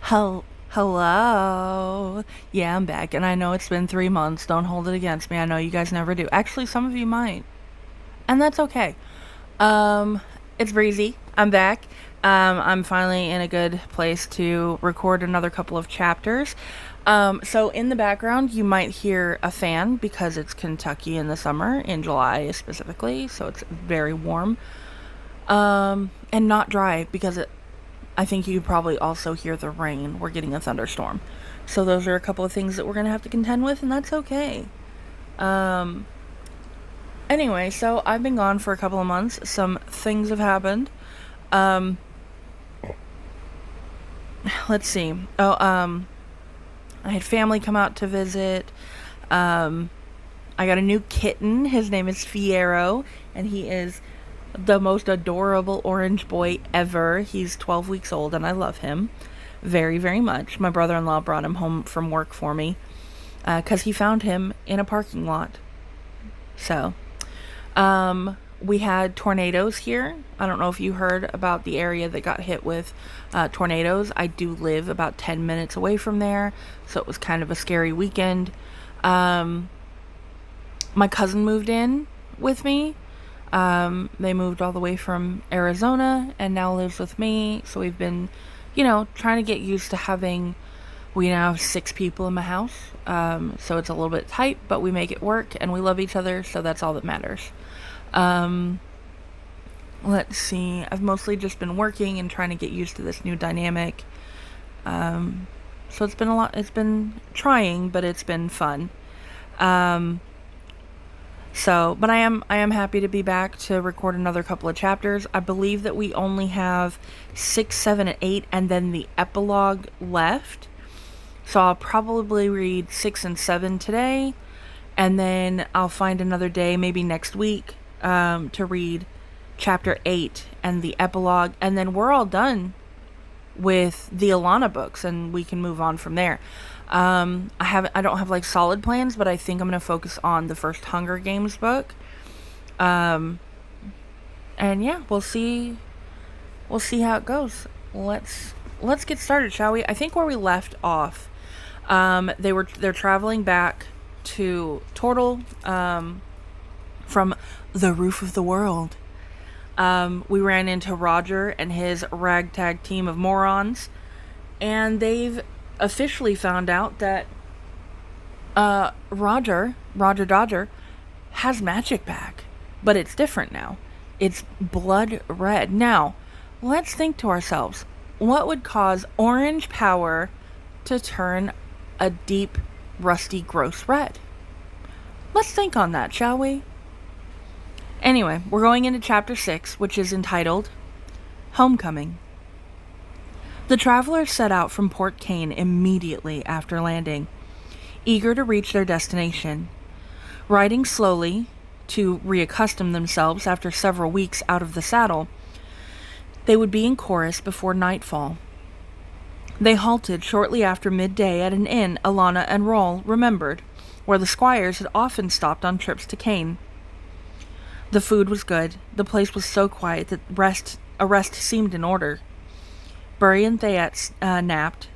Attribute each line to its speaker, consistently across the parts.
Speaker 1: Hello. Yeah, I'm back, and I know it's been 3 months. Don't hold it against me. I know you guys never do. Actually, some of you might, and that's okay. Um, it's breezy. I'm back. I'm finally in a good place to record another couple of chapters. So in the background, you might hear a fan because it's Kentucky in the summer, in July specifically, so it's very warm. And not dry because I think you probably also hear the rain. We're getting a thunderstorm. So those are a couple of things that we're going to have to contend with, and that's okay. Um, anyway, so I've been gone for a couple of months. Some things have happened. Um, let's see. I had family come out to visit. Um, I got a new kitten. His name is Fiero, and he is the most adorable orange boy ever. He's 12 weeks old, and I love him very, very much. My brother-in-law brought him home from work for me because he found him in a parking lot. So, we had tornadoes here. I don't know if you heard about the area that got hit with tornadoes. I do live about 10 minutes away from there, so it was kind of a scary weekend. My cousin moved in with me. They moved all the way from Arizona and now lives with me. So we've been, trying to get used to we now have 6 people in my house. So it's a little bit tight, but we make it work and we love each other. So that's all that matters. Let's see. I've mostly just been working and trying to get used to this new dynamic. So it's been a lot. It's been trying, but it's been fun. But I am happy to be back to record another couple of chapters. I believe that we only have 6, 7, and 8, and then the epilogue left. So I'll probably read 6 and 7 today, and then I'll find another day, maybe next week, to read chapter 8 and the epilogue, and then we're all done with the Alanna books, and we can move on from there. I don't have like solid plans, but I think I'm gonna focus on the first Hunger Games book. And yeah, we'll see how it goes. Let's get started, shall we? I think where we left off, they're traveling back to Tortle, from the roof of the world. We ran into Roger and his ragtag team of morons, and they've officially found out that Roger Dodger has magic back, but it's different now. It's blood red. Now, let's think to ourselves, what would cause orange power to turn a deep, rusty, gross red? Let's think on that, shall we? Anyway, we're going into chapter 6, which is entitled Homecoming. The travelers set out from Port Kane immediately after landing, eager to reach their destination. Riding slowly to reaccustom themselves after several weeks out of the saddle, they would be in chorus before nightfall. They halted shortly after midday at an inn Alanna and Roll remembered, where the squires had often stopped on trips to Kane. The food was good. The place was so quiet that a rest seemed in order. Burry and Thayet napped.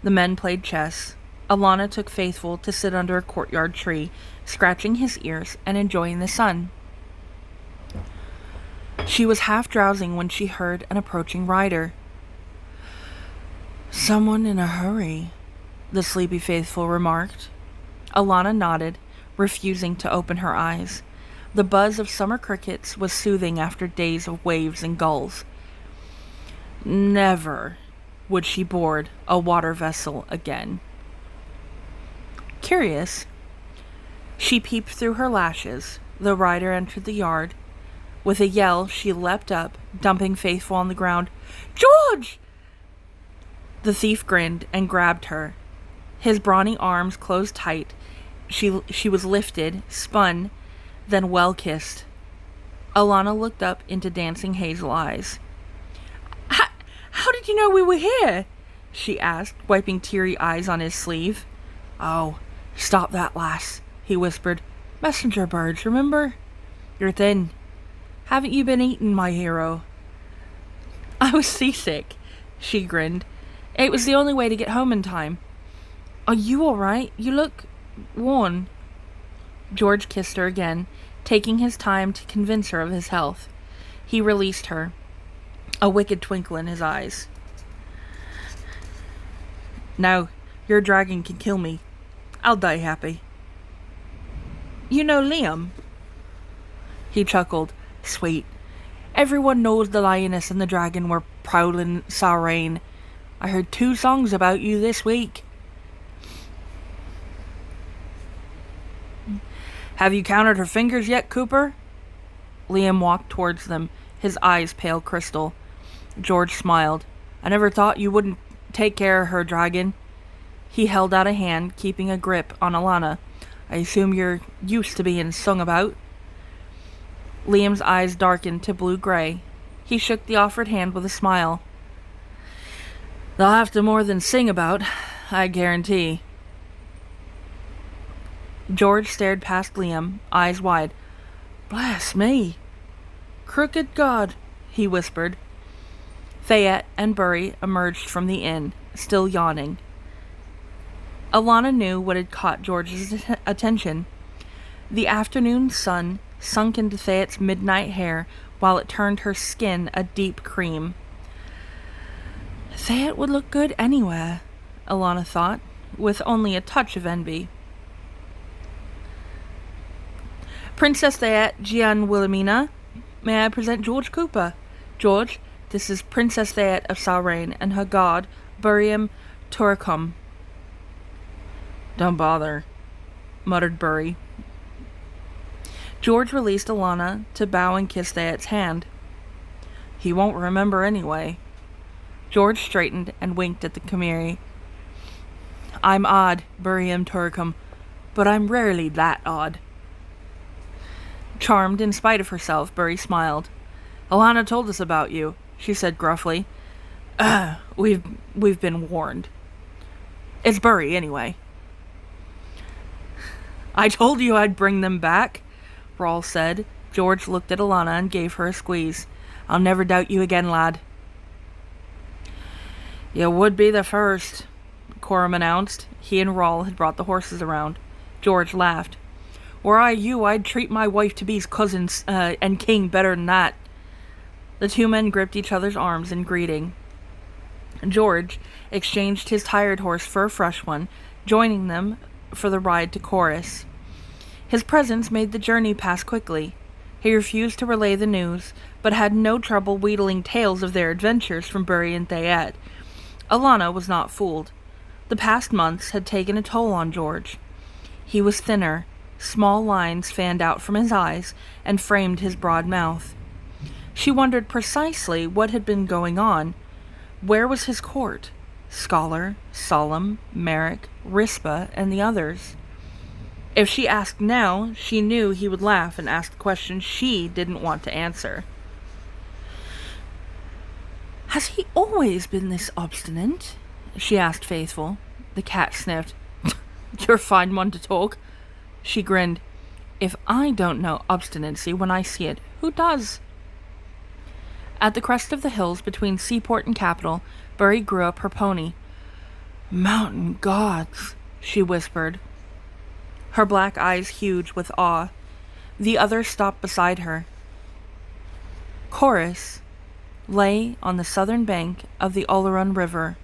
Speaker 1: The men played chess. Alanna took Faithful to sit under a courtyard tree, scratching his ears and enjoying the sun. She was half drowsing when she heard an approaching rider. "Someone in a hurry," the sleepy Faithful remarked. Alanna nodded, refusing to open her eyes. The buzz of summer crickets was soothing after days of waves and gulls. Never would she board a water vessel again. Curious, she peeped through her lashes. The rider entered the yard. With a yell, she leapt up, dumping Faithful on the ground. "George!" The thief grinned and grabbed her. His brawny arms closed tight. She was lifted, spun, then well-kissed. Alanna looked up into dancing hazel eyes. How did you know we were here?" she asked, wiping teary eyes on his sleeve. "Oh, stop that, lass," he whispered. "Messenger birds, remember? You're thin. Haven't you been eating, my hero?" "I was seasick," she grinned. It was the only way to get home in time. Are you all right? You look worn. George kissed her again, taking his time to convince her of his health. He released her, a wicked twinkle in his eyes. Now, your dragon can kill me. I'll die happy. You know Liam? He chuckled. Sweet. Everyone knows the lioness and the dragon were prowling Sarrain. I heard 2 songs about you this week. Have you counted her fingers yet, Cooper? Liam walked towards them, his eyes pale crystal. George smiled. I never thought you wouldn't take care of her, dragon. He held out a hand, keeping a grip on Alanna. I assume you're used to being sung about. Liam's eyes darkened to blue-gray. He shook the offered hand with a smile. They'll have to more than sing about, I guarantee. George stared past Liam, eyes wide. Bless me. Crooked God, he whispered. Fayette and Bury emerged from the inn, still yawning. Alanna knew what had caught George's attention. The afternoon sun sunk into Fayette's midnight hair while it turned her skin a deep cream. Fayette would look good anywhere, Alanna thought, with only a touch of envy. Princess Fayette Gian Wilhelmina, may I present George Cooper? George, this is Princess Fayette of Sarrain and her god, Buriam Turcum. Don't bother, muttered Bury. George released Alanna to bow and kiss Fayette's hand. He won't remember anyway. George straightened and winked at the Chimeri. I'm odd, Buriam Turcum, but I'm rarely that odd. Charmed in spite of herself, Bury smiled. Alanna told us about you, she said gruffly. We've been warned. It's Bury, anyway. I told you I'd bring them back, Rawl said. George looked at Alanna and gave her a squeeze. I'll never doubt you again, lad. You would be the first, Coram announced. He and Rawl had brought the horses around. George laughed. Were I you, I'd treat my wife-to-be's cousins and king better than that. The 2 men gripped each other's arms in greeting. George exchanged his tired horse for a fresh one, joining them for the ride to Chorus. His presence made the journey pass quickly. He refused to relay the news, but had no trouble wheedling tales of their adventures from Bury and Fayette. Alanna was not fooled. The past months had taken a toll on George. He was thinner. Small lines fanned out from his eyes and framed his broad mouth. She wondered precisely what had been going on. Where was his court? Scholar, Solemn, Merrick, Rispa, and the others. If she asked now, she knew he would laugh and ask questions she didn't want to answer. Has he always been this obstinate? She asked Faithful. The cat sniffed. You're a fine one to talk. She grinned. If I don't know obstinacy when I see it, who does? At the crest of the hills between seaport and capital, Bury grew up her pony. Mountain gods, she whispered, her black eyes huge with awe. The others stopped beside her. Chorus lay on the southern bank of the Oleron River,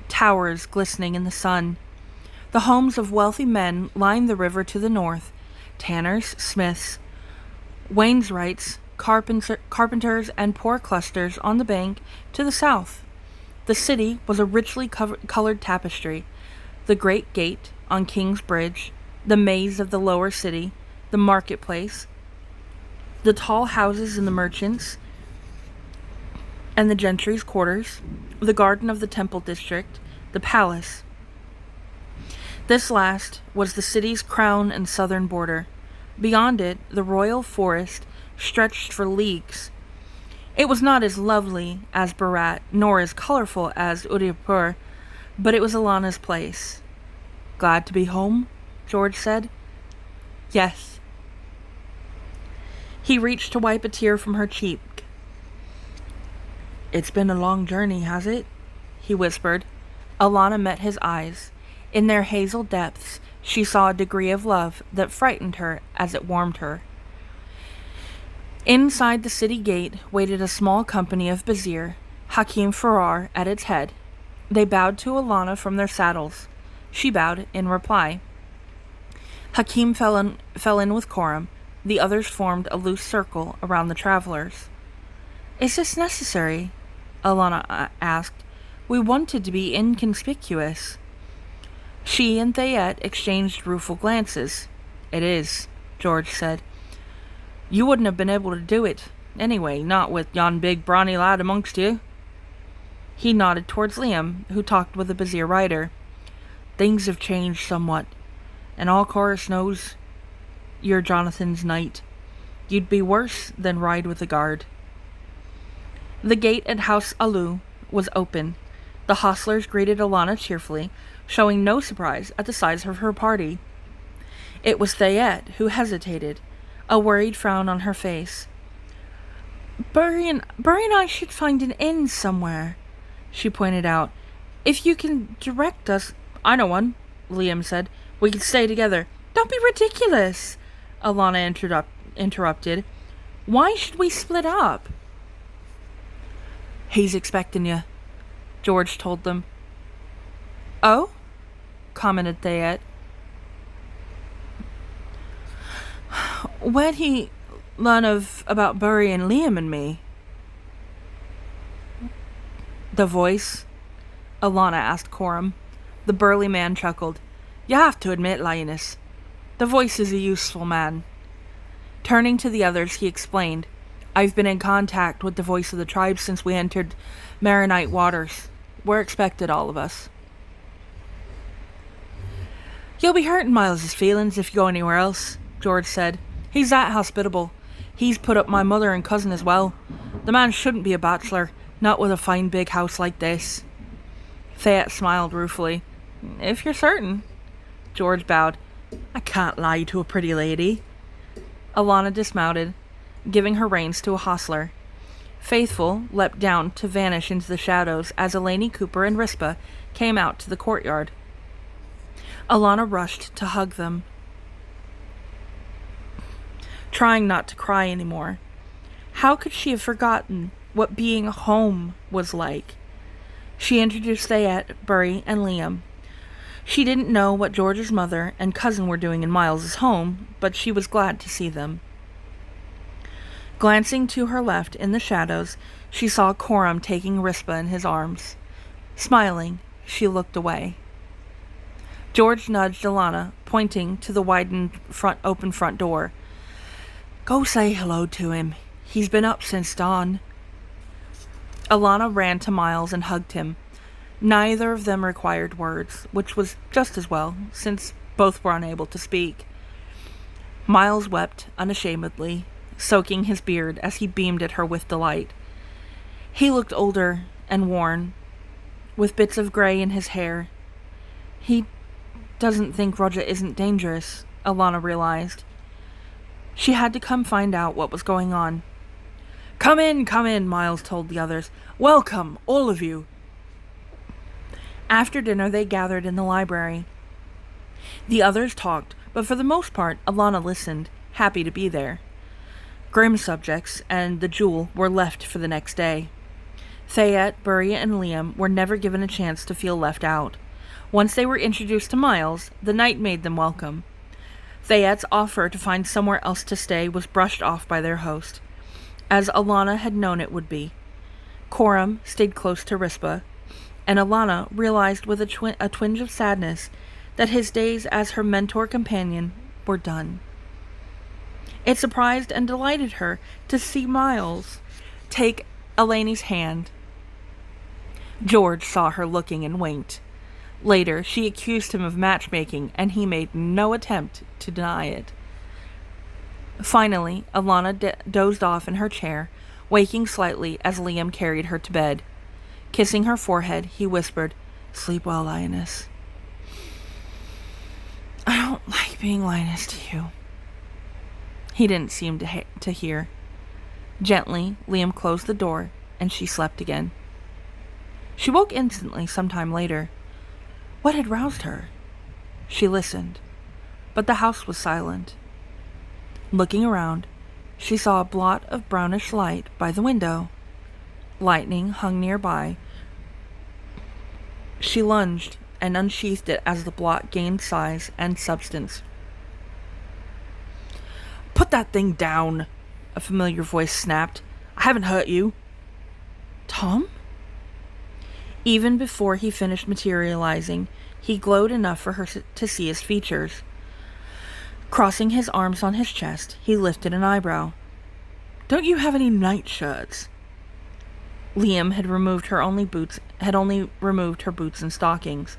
Speaker 1: towers glistening in the sun. The homes of wealthy men lined the river to the north, tanners, smiths, Wainwrights, carpenters, and poor clusters on the bank to the south. The city was a richly colored tapestry. The great gate on King's Bridge, the maze of the lower city, the marketplace, the tall houses in the merchants' and the gentry's quarters, the garden of the temple district, the palace. This last was the city's crown and southern border. Beyond it, the royal forest stretched for leagues. It was not as lovely as Barat, nor as colorful as Udaipur, but it was Alanna's place. Glad to be home? George said. Yes. He reached to wipe a tear from her cheek. It's been a long journey, has it? he whispered. Alanna met his eyes. In their hazel depths, she saw a degree of love that frightened her as it warmed her. Inside the city gate waited a small company of Bazir, Hakim Farrar at its head. They bowed to Alanna from their saddles. She bowed in reply. Hakim fell in with Coram. The others formed a loose circle around the travelers. "Is this necessary?" Alanna asked. "We wanted to be inconspicuous." She and Thayet exchanged rueful glances. "It is," George said. "You wouldn't have been able to do it, anyway, not with yon big brawny lad amongst you." He nodded towards Liam, who talked with the Bazir rider. "Things have changed somewhat, and all Chorus knows you're Jonathan's knight. You'd be worse than ride with a guard." The gate at House Alu was open. The hostlers greeted Alanna cheerfully, showing no surprise at the size of her party. It was Thayet who hesitated, a worried frown on her face. Burry and I should find an inn somewhere," she pointed out. "If you can direct us—" "I know one," Liam said. "We can stay together." "Don't be ridiculous," Alanna interrupted. "Why should we split up?" "He's expecting you," George told them. "Oh?" commented Thayet. "Where'd he learn about Burry and Liam and me?" "The voice?" Alanna asked Coram. The burly man chuckled. "You have to admit, Lioness, the voice is a useful man." Turning to the others, he explained, "I've been in contact with the voice of the tribe since we entered Maronite waters. We're expected, all of us." "You'll be hurting Miles's feelings if you go anywhere else," George said. "He's that hospitable. He's put up my mother and cousin as well. The man shouldn't be a bachelor, not with a fine big house like this." Thayet smiled ruefully. "If you're certain." George bowed. "I can't lie to a pretty lady." Alanna dismounted, giving her reins to a hostler. Faithful leapt down to vanish into the shadows as Elaney Cooper and Rispa came out to the courtyard. Alanna rushed to hug them, trying not to cry anymore. How could she have forgotten what being home was like? She introduced Thayet, Burry, and Liam. She didn't know what George's mother and cousin were doing in Miles's home, but she was glad to see them. Glancing to her left in the shadows, she saw Coram taking Rispa in his arms. Smiling, she looked away. George nudged Alanna, pointing to the widened open front door. "Go say hello to him. He's been up since dawn." Alanna ran to Miles and hugged him. Neither of them required words, which was just as well, since both were unable to speak. Miles wept unashamedly, soaking his beard as he beamed at her with delight. He looked older and worn, with bits of gray in his hair. He doesn't think Roger isn't dangerous, Alanna realized. She had to come find out what was going on. Come in, Miles told the others. "Welcome, all of you." After dinner, they gathered in the library. The others talked, but for the most part, Alanna listened, happy to be there. Grim subjects and the jewel were left for the next day. Thayet, Burry, and Liam were never given a chance to feel left out. Once they were introduced to Miles, the knight made them welcome. Thayet's offer to find somewhere else to stay was brushed off by their host, as Alanna had known it would be. Coram stayed close to Rispa, and Alanna realized with a twinge of sadness that his days as her mentor companion were done. It surprised and delighted her to see Miles take Elaney's hand. George saw her looking and winked. Later, she accused him of matchmaking, and he made no attempt to deny it. Finally, Alanna dozed off in her chair, waking slightly as Liam carried her to bed. Kissing her forehead, he whispered, "Sleep well, Lioness." "I don't like being Lioness to you." He didn't seem to hear. Gently, Liam closed the door, and she slept again. She woke instantly some time later. What had roused her? She listened, but the house was silent. Looking around, she saw a blot of brownish light by the window. Lightning hung nearby. She lunged and unsheathed it as the blot gained size and substance. "Put that thing down," a familiar voice snapped. "I haven't hurt you." Tom? Even before he finished materializing, he glowed enough for her to see his features. Crossing his arms on his chest, he lifted an eyebrow. "Don't you have any nightshirts?" Liam had only removed her boots and stockings.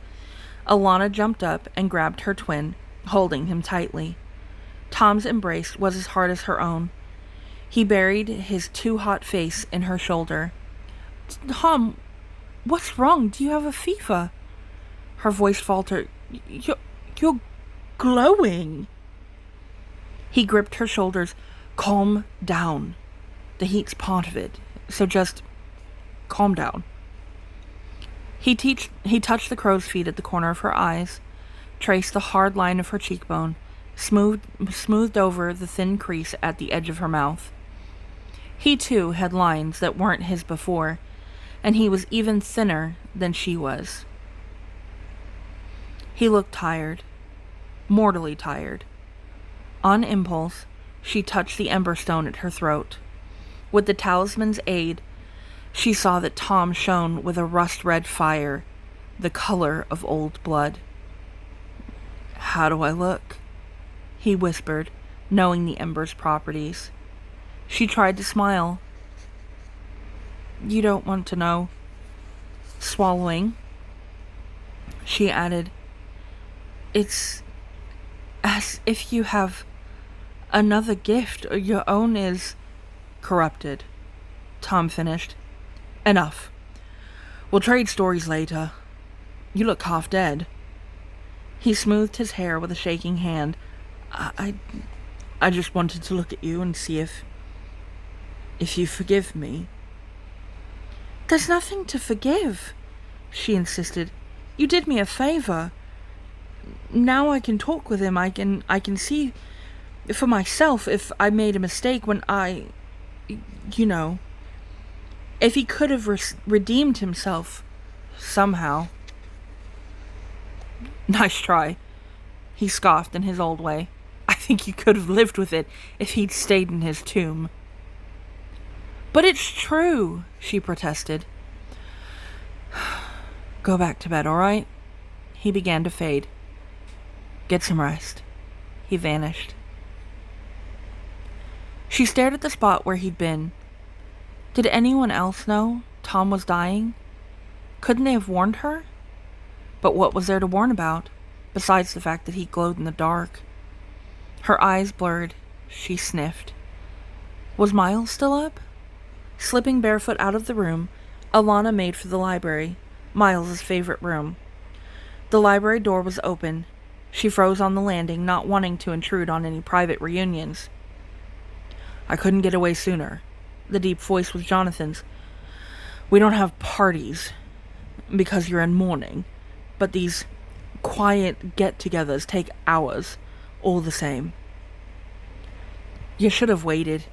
Speaker 1: Alanna jumped up and grabbed her twin, holding him tightly. Tom's embrace was as hard as her own. He buried his too-hot face in her shoulder. "Tom, what's wrong? Do you have a fever?" Her voice faltered. You're glowing." He gripped her shoulders. "Calm down. The heat's part of it, so just calm down." He touched the crow's feet at the corner of her eyes, traced the hard line of her cheekbone, smoothed over the thin crease at the edge of her mouth. He, too, had lines that weren't his before, and he was even thinner than she was. He looked tired, mortally tired. On impulse, she touched the emberstone at her throat. With the talisman's aid, she saw that Tom shone with a rust-red fire, the color of old blood. "How do I look?" he whispered, knowing the ember's properties. She tried to smile. "You don't want to know." Swallowing, she added, "It's as if you have another gift, or your own is corrupted." Tom finished. "Enough. We'll trade stories later. You look half dead." He smoothed his hair with a shaking hand. I just wanted to look at you and see if you forgive me." "There's nothing to forgive," she insisted. "You did me a favor. Now I can talk with him. I can see for myself if I made a mistake when if he could have redeemed himself somehow." "Nice try," he scoffed in his old way. "I think you could have lived with it if he'd stayed in his tomb." "But it's true," she protested. "Go back to bed, all right?" He began to fade. "Get some rest." He vanished. She stared at the spot where he'd been. Did anyone else know Tom was dying? Couldn't they have warned her? But what was there to warn about, besides the fact that he glowed in the dark? Her eyes blurred. She sniffed. Was Miles still up? Slipping barefoot out of the room, Alanna made for the library, Miles's favorite room. The library door was open. She froze on the landing, not wanting to intrude on any private reunions. "I couldn't get away sooner." The deep voice was Jonathan's. "We don't have parties because you're in mourning, but these quiet get-togethers take hours, all the same." "You should have waited."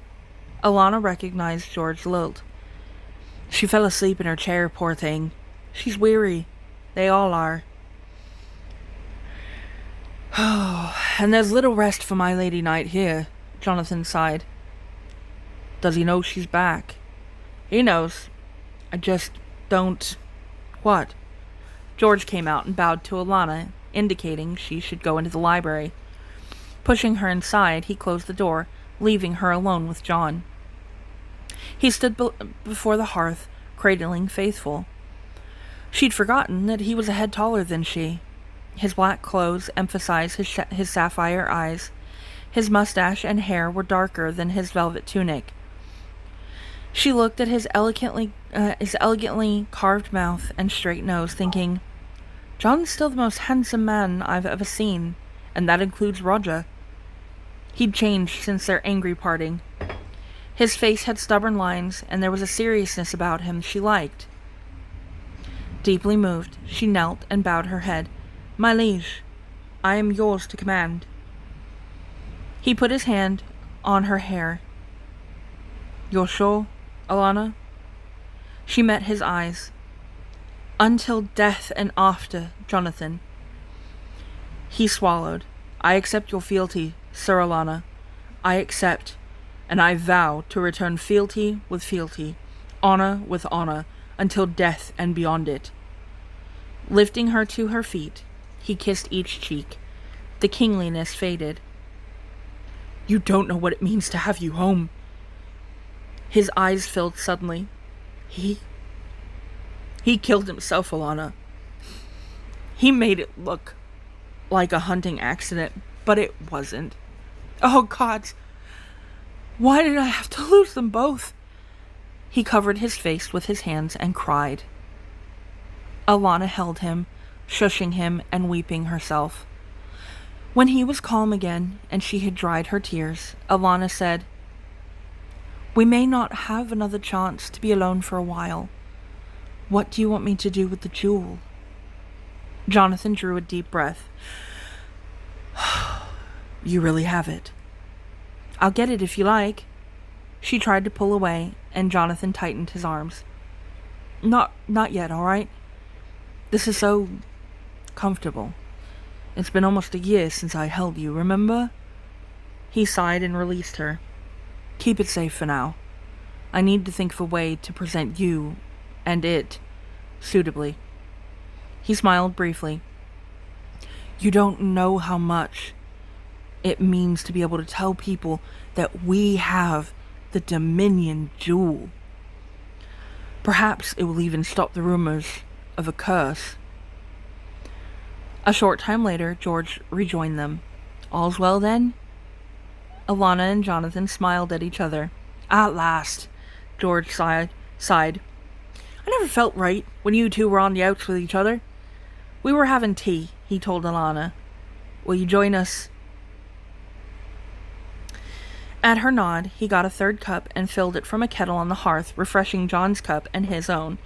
Speaker 1: Alanna recognized George's lilt. "She fell asleep in her chair, poor thing. She's weary. They all are." "Oh, and there's little rest for my Lady Knight here," Jonathan sighed. "Does he know she's back?" "He knows. I just don't..." "What?" George came out and bowed to Alanna, indicating she should go into the library. Pushing her inside, he closed the door, leaving her alone with Jon. He stood before the hearth, cradling Faithful. She'd forgotten that he was a head taller than she. His black clothes emphasized his sapphire eyes. His mustache and hair were darker than his velvet tunic. She looked at his elegantly carved mouth and straight nose, thinking, Jon's still the most handsome man I've ever seen, and that includes Roger. He'd changed since their angry parting. His face had stubborn lines, and there was a seriousness about him she liked. Deeply moved, she knelt and bowed her head. "My liege, I am yours to command." He put his hand on her hair. "You're sure, Alanna?" She met his eyes. "Until death and after, Jonathan." He swallowed. "I accept your fealty, Sir Alanna. I accept, and I vow to return fealty with fealty, honor with honor, until death and beyond it." Lifting her to her feet, he kissed each cheek. The kingliness faded. "You don't know what it means to have you home." His eyes filled suddenly. He killed himself, Alanna. He made it look like a hunting accident, but it wasn't. Oh, gods, why did I have to lose them both? He covered his face with his hands and cried. Alanna held him, shushing him and weeping herself. When he was calm again and she had dried her tears, Alanna said, "We may not have another chance to be alone for a while. What do you want me to do with the jewel?" Jonathan drew a deep breath. "You really have it." "I'll get it if you like." She tried to pull away, and Jonathan tightened his arms. Not yet, all right? This is so comfortable. It's been almost a year since I held you, remember?" He sighed and released her. "Keep it safe for now. I need to think of a way to present you and it suitably." He smiled briefly. "You don't know how much it means to be able to tell people that we have the Dominion Jewel. Perhaps it will even stop the rumors of a curse." A short time later, George rejoined them. "All's well, then?" Alanna and Jonathan smiled at each other. "At last," George sighed. "I never felt right when you two were on the outs with each other." "We were having tea," he told Alanna. "Will you join us?" At her nod, he got a third cup and filled it from a kettle on the hearth, refreshing John's cup and his own.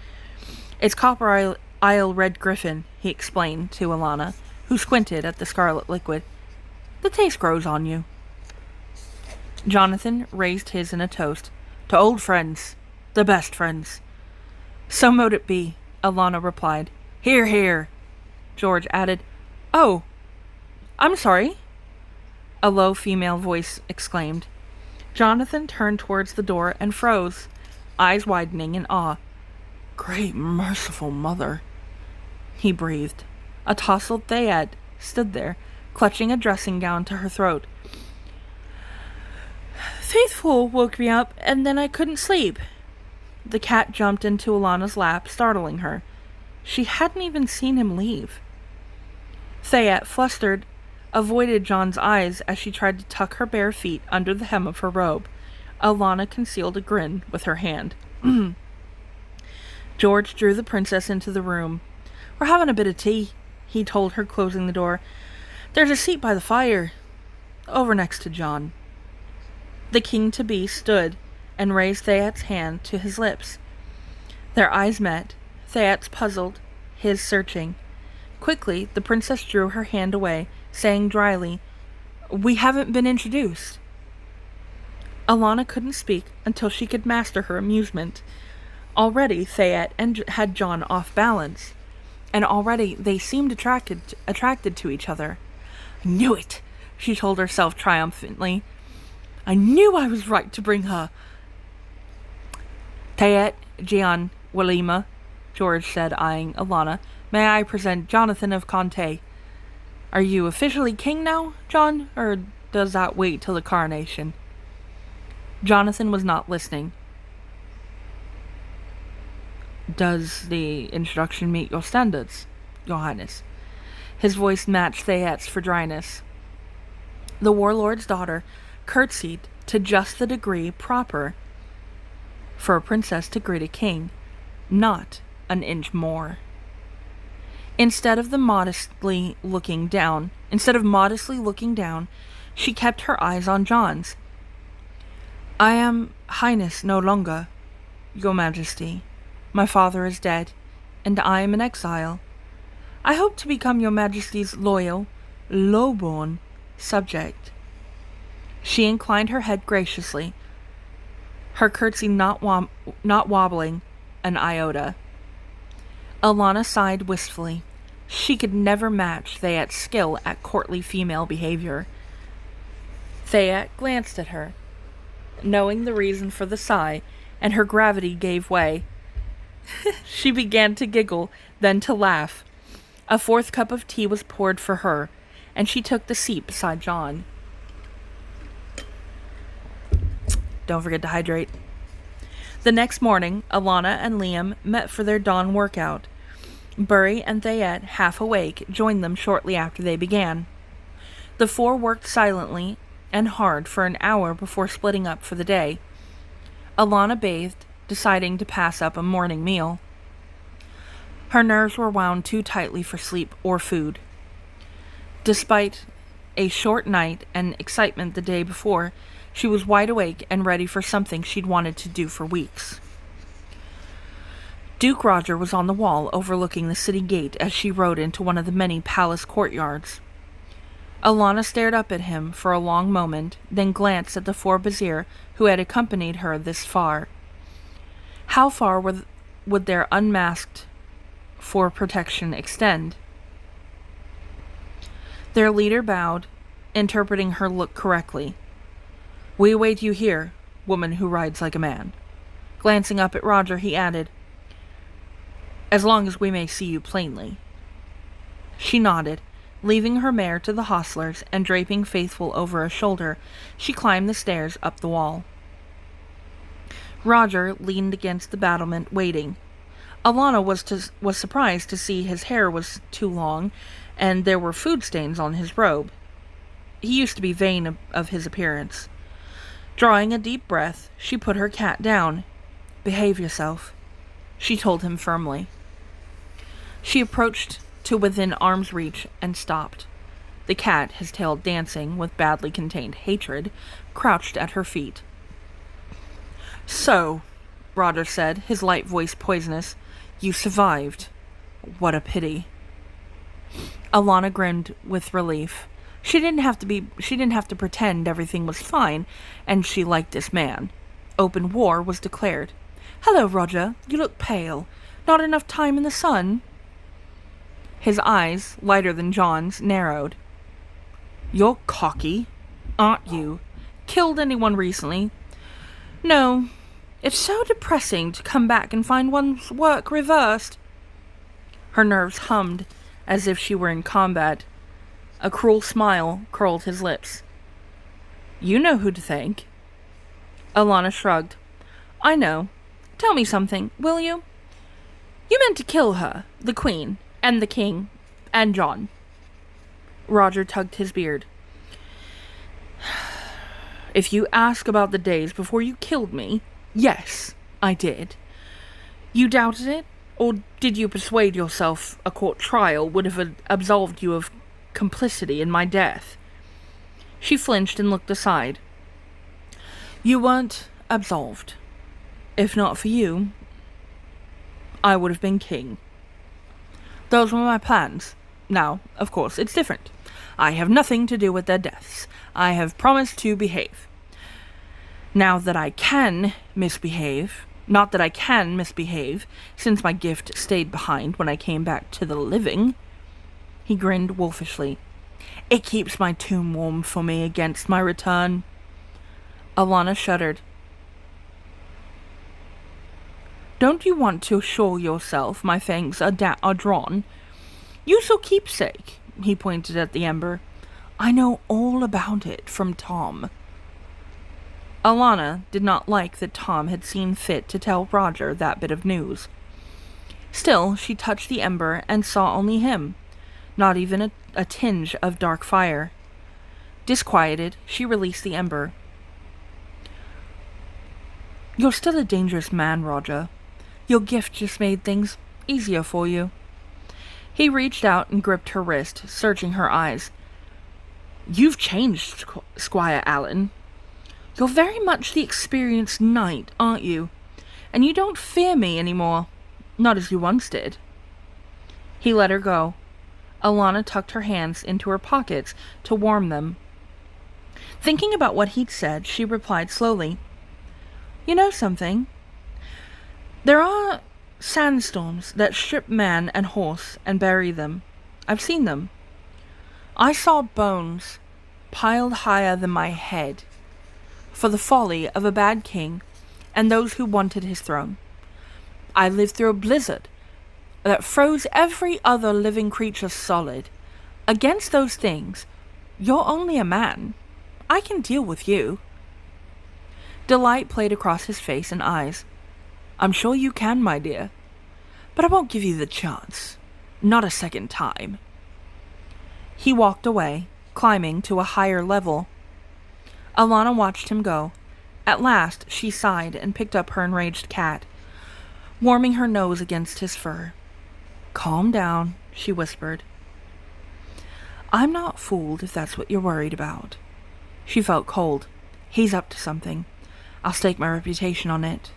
Speaker 1: "It's Copper Isle Red Griffin," he explained to Alanna, who squinted at the scarlet liquid. "The taste grows on you." Jonathan raised his in a toast. "To old friends, the best friends." "So mote it be," Alanna replied. "Hear, hear." George added, "Oh, I'm sorry," a low female voice exclaimed. Jonathan turned towards the door and froze, eyes widening in awe. "Great merciful mother," he breathed. A tousled Thayet stood there, clutching a dressing gown to her throat. "Faithful woke me up, and then I couldn't sleep." The cat jumped into Alanna's lap, startling her. She hadn't even seen him leave. Thayet, flustered, avoided John's eyes as she tried to tuck her bare feet under the hem of her robe. Alanna concealed a grin with her hand. George drew the princess into the room. "We're having a bit of tea," he told her, closing the door. "There's a seat by the fire, over next to John." The king-to-be stood and raised Thayet's hand to his lips. Their eyes met, Thayet's puzzled, his searching. Quickly, the princess drew her hand away, saying dryly, "We haven't been introduced." Alanna couldn't speak until she could master her amusement. Already Thayet had John off balance, and already they seemed attracted to each other. "I knew it," she told herself triumphantly. "I knew I was right to bring her." "Thayet, Jon, Walima," George said, eyeing Alanna. "May I present Jonathan of Conte. Are you officially king now, John, or does that wait till the coronation?" Jonathan was not listening. "Does the introduction meet your standards, Your Highness?" His voice matched Thayet's for dryness. The warlord's daughter curtsied to just the degree proper for a princess to greet a king, not an inch more. Instead of modestly looking down, she kept her eyes on John's. "I am Highness no longer, Your Majesty. My father is dead, and I am in exile. I hope to become your majesty's loyal, low-born subject." She inclined her head graciously, her curtsy not wobbling an iota. Alanna sighed wistfully. She could never match Theat's skill at courtly female behavior. Theat glanced at her, knowing the reason for the sigh, and her gravity gave way. She began to giggle, then to laugh. A fourth cup of tea was poured for her, and she took the seat beside Jon. Don't forget to hydrate. The next morning, Alanna and Liam met for their dawn workout. Burry and Theat, half awake, joined them shortly after they began. The four worked silently and hard for an hour before splitting up for the day. Alanna bathed, deciding to pass up a morning meal. Her nerves were wound too tightly for sleep or food. Despite a short night and excitement the day before, she was wide awake and ready for something she'd wanted to do for weeks. Duke Roger was on the wall overlooking the city gate as she rode into one of the many palace courtyards. Alanna stared up at him for a long moment, then glanced at the four Vizier who had accompanied her this far. How far would their unmasked for protection extend? Their leader bowed, interpreting her look correctly. "We await you here, woman who rides like a man." Glancing up at Roger, he added, "As long as we may see you plainly." She nodded. Leaving her mare to the hostlers and draping Faithful over a shoulder, she climbed the stairs up the wall. Roger leaned against the battlement, waiting. Alanna was surprised to see his hair was too long, and there were food stains on his robe. He used to be vain of his appearance. Drawing a deep breath, she put her cat down. "Behave yourself," she told him firmly. She approached to within arm's reach and stopped. The cat, his tail dancing with badly contained hatred, crouched at her feet. "So," Roger said, his light voice poisonous, "you survived. What a pity." Alanna grinned with relief. She didn't have to pretend everything was fine, and she liked this man. Open war was declared. "Hello, Roger. You look pale. Not enough time in the sun?" His eyes, lighter than Jon's, narrowed. "You're cocky, aren't you? Killed anyone recently?" "No. It's so depressing to come back and find one's work reversed." Her nerves hummed as if she were in combat. A cruel smile curled his lips. "You know who to thank." Alanna shrugged. "I know. Tell me something, will you? You meant to kill her, the Queen, and the King, and Jon." Roger tugged his beard. "If you ask about the days before you killed me, yes, I did. You doubted it? Or did you persuade yourself a court trial would have absolved you of complicity in my death?" She flinched and looked aside. "You weren't absolved. If not for you, I would have been king. Those were my plans. Now, of course, it's different. I have nothing to do with their deaths. I have promised to behave. Now that I can misbehave, not that I can misbehave, since my gift stayed behind when I came back to the living." He grinned wolfishly. "It keeps my tomb warm for me against my return." Alanna shuddered. "Don't you want to assure yourself my fangs are drawn? Use your keepsake," he pointed at the ember. "I know all about it from Tom." Alanna did not like that Tom had seen fit to tell Roger that bit of news. Still, she touched the ember and saw only him, not even a tinge of dark fire. Disquieted, she released the ember. "You're still a dangerous man, Roger. Your gift just made things easier for you." He reached out and gripped her wrist, searching her eyes. "You've changed, Squire Allen. You're very much the experienced knight, aren't you? And you don't fear me anymore. Not as you once did." He let her go. Alanna tucked her hands into her pockets to warm them. Thinking about what he'd said, she replied slowly, "You know something? There are sandstorms that strip man and horse and bury them. I've seen them. I saw bones piled higher than my head for the folly of a bad king and those who wanted his throne. I lived through a blizzard that froze every other living creature solid. Against those things, you're only a man. I can deal with you." Delight played across his face and eyes. "I'm sure you can, my dear. But I won't give you the chance. Not a second time." He walked away, climbing to a higher level. Alanna watched him go. At last, she sighed and picked up her enraged cat, warming her nose against his fur. "Calm down," she whispered. "I'm not fooled if that's what you're worried about." She felt cold. He's up to something. I'll stake my reputation on it.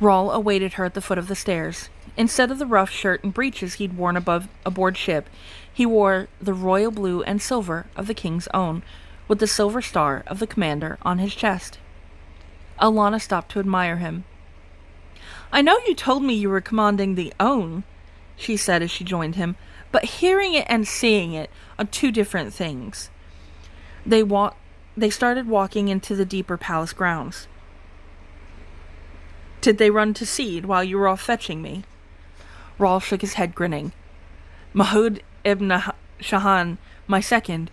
Speaker 1: Rawl awaited her at the foot of the stairs. Instead of the rough shirt and breeches he'd worn aboard ship, he wore the royal blue and silver of the king's own, with the silver star of the commander on his chest. Alanna stopped to admire him. "I know you told me you were commanding the own," she said as she joined him, "but hearing it and seeing it are two different things." They started walking into the deeper palace grounds. "Did they run to seed while you were off fetching me?" Rawl shook his head, grinning. "Mahud ibn Shahan, my second,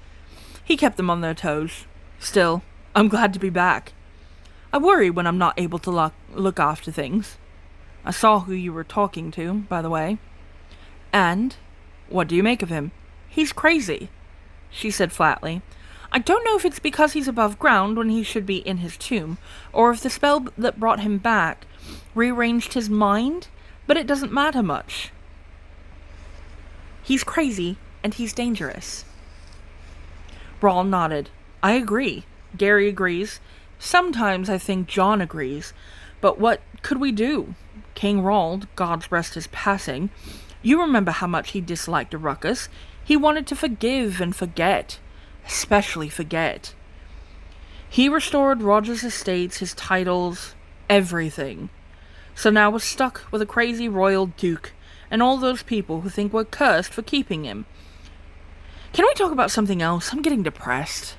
Speaker 1: he kept them on their toes. Still, I'm glad to be back. I worry when I'm not able to look after things. I saw who you were talking to, by the way." "And? What do you make of him?" "He's crazy," she said flatly. "I don't know if it's because he's above ground when he should be in his tomb, or if the spell that brought him back rearranged his mind, but it doesn't matter much. He's crazy, and he's dangerous." Rawl nodded. "I agree. Gary agrees. Sometimes I think Jon agrees. But what could we do? King Rawl, God's rest his passing, you remember how much he disliked a ruckus. He wanted to forgive and forget. Especially forget. He restored Roger's estates, his titles, everything. So now we're stuck with a crazy royal duke, and all those people who think we're cursed for keeping him. Can we talk about something else? I'm getting depressed."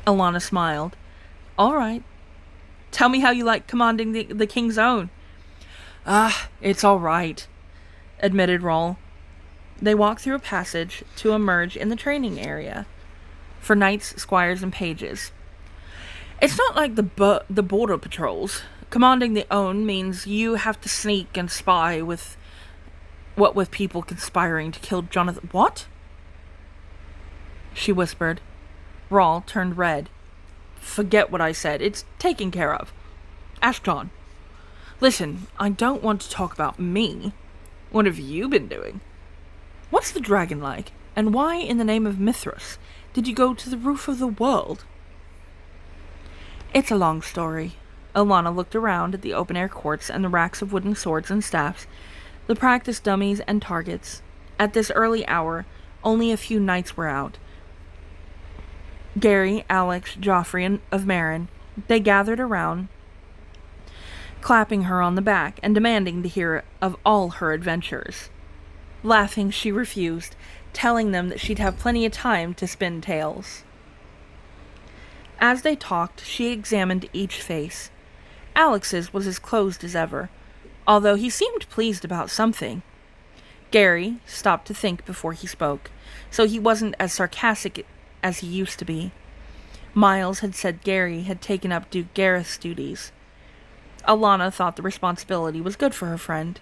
Speaker 1: Alanna smiled. "All right. Tell me how you like commanding the king's own." It's all right," admitted Rawl. They walked through a passage to emerge in the training area for knights, squires, and pages. "It's not like the border patrols. Commanding the own means you have to sneak and spy with people conspiring to kill Jonathan." "What?" she whispered. Rawl turned red. "Forget what I said. It's taken care of. Ask Jon. Listen, I don't want to talk about me. What have you been doing? What's the dragon like? And why, in the name of Mithras, did you go to the roof of the world?" "It's a long story." Alanna looked around at the open-air courts and the racks of wooden swords and staffs, the practice dummies and targets. At this early hour, only a few knights were out. Gary, Alex, Joffrey of Meryn, they gathered around, clapping her on the back and demanding to hear of all her adventures. Laughing, she refused, telling them that she'd have plenty of time to spin tales. As they talked, she examined each face. Alex's was as closed as ever, although he seemed pleased about something. Gary stopped to think before he spoke, so he wasn't as sarcastic as he used to be. Miles had said Gary had taken up Duke Gareth's duties. Alanna thought the responsibility was good for her friend.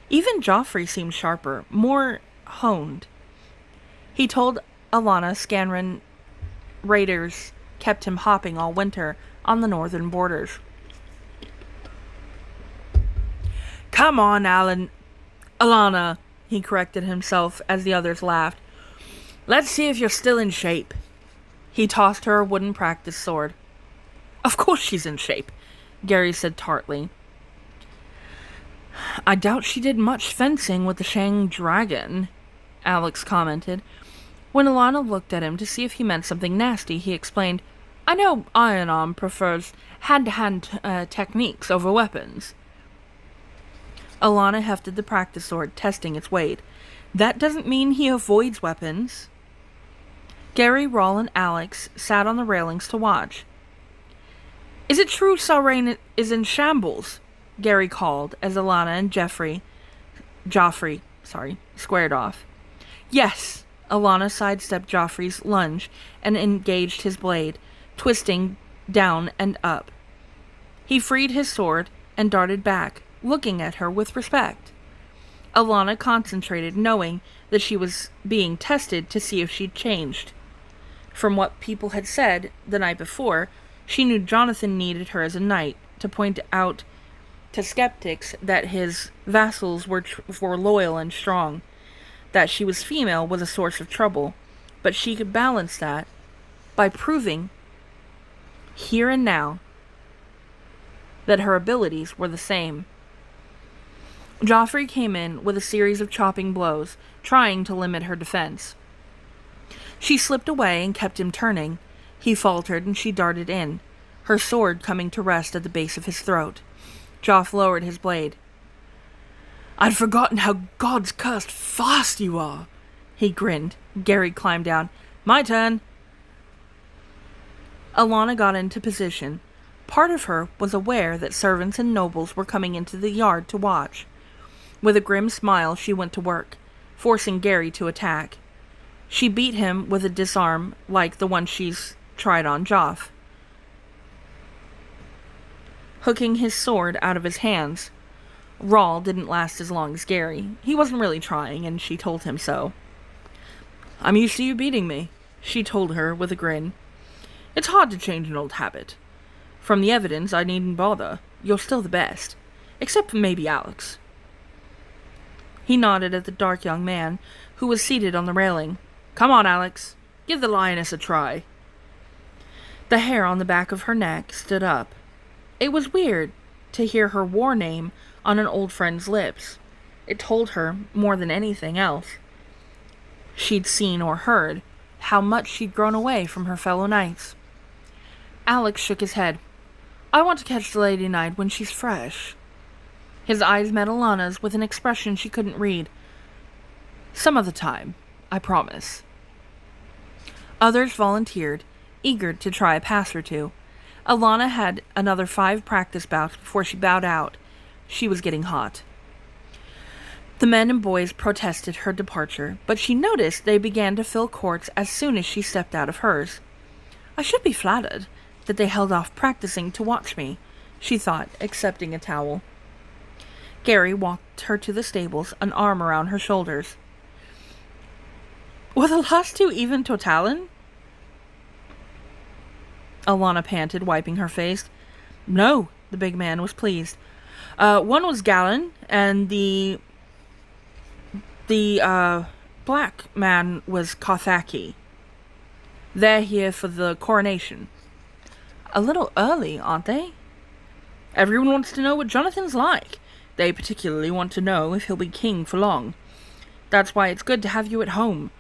Speaker 1: Even Joffrey seemed sharper, more honed. He told Alanna Scanran raiders kept him hopping all winter on the northern borders. "Come on, Alanna," he corrected himself as the others laughed. "Let's see if you're still in shape." He tossed her a wooden practice sword. "Of course she's in shape," Gary said tartly. I doubt she did much fencing with the Shang dragon, Alex commented. When Alanna looked at him to see if he meant something nasty, he explained, I know Iron Arm prefers hand-to-hand techniques over weapons. Alanna hefted the practice sword, testing its weight. That doesn't mean he avoids weapons. Gary, Rawl, and Alex sat on the railings to watch. Is it true Salrain is in shambles? Gary called as Alanna and Joffrey squared off. Yes. Alanna sidestepped Joffrey's lunge and engaged his blade, twisting down and up. He freed his sword and darted back, looking at her with respect. Alanna concentrated, knowing that she was being tested to see if she'd changed. From what people had said the night before, she knew Jonathan needed her as a knight to point out to skeptics that his vassals were loyal and strong. That she was female was a source of trouble, but she could balance that by proving, here and now, that her abilities were the same. Joffrey came in with a series of chopping blows, trying to limit her defense. She slipped away and kept him turning. He faltered and she darted in, her sword coming to rest at the base of his throat. Joff lowered his blade. I'd forgotten how God's cursed fast you are, he grinned. Gary climbed down. My turn. Alanna got into position. Part of her was aware that servants and nobles were coming into the yard to watch. With a grim smile, she went to work, forcing Gary to attack. She beat him with a disarm like the one she's tried on Joff, hooking his sword out of his hands. Rawl didn't last as long as Gary. He wasn't really trying, and she told him so. I'm used to you beating me, she told her with a grin. It's hard to change an old habit. From the evidence, I needn't bother. You're still the best. Except for maybe Alex. He nodded at the dark young man, who was seated on the railing. Come on, Alex. Give the lioness a try. The hair on the back of her neck stood up. It was weird to hear her war name on an old friend's lips. It told her, more than anything else she'd seen or heard, how much she'd grown away from her fellow knights. Alex shook his head. I want to catch the Lady Knight when she's fresh. His eyes met Alanna's with an expression she couldn't read. Some of the time, I promise. Others volunteered, eager to try a pass or two. Alanna had another 5 practice bouts before she bowed out. She was getting hot. The men and boys protested her departure, but she noticed they began to fill courts as soon as she stepped out of hers. I should be flattered that they held off practicing to watch me, she thought, accepting a towel. Gary walked her to the stables, an arm around her shoulders. Were the last 2 even to Talon? Alanna panted, wiping her face. No, the big man was pleased. One was Gallon, and the black man was Kothaki. They're here for the coronation. A little early, aren't they? Everyone wants to know what Jonathan's like. They particularly want to know if he'll be king for long. That's why it's good to have you at home.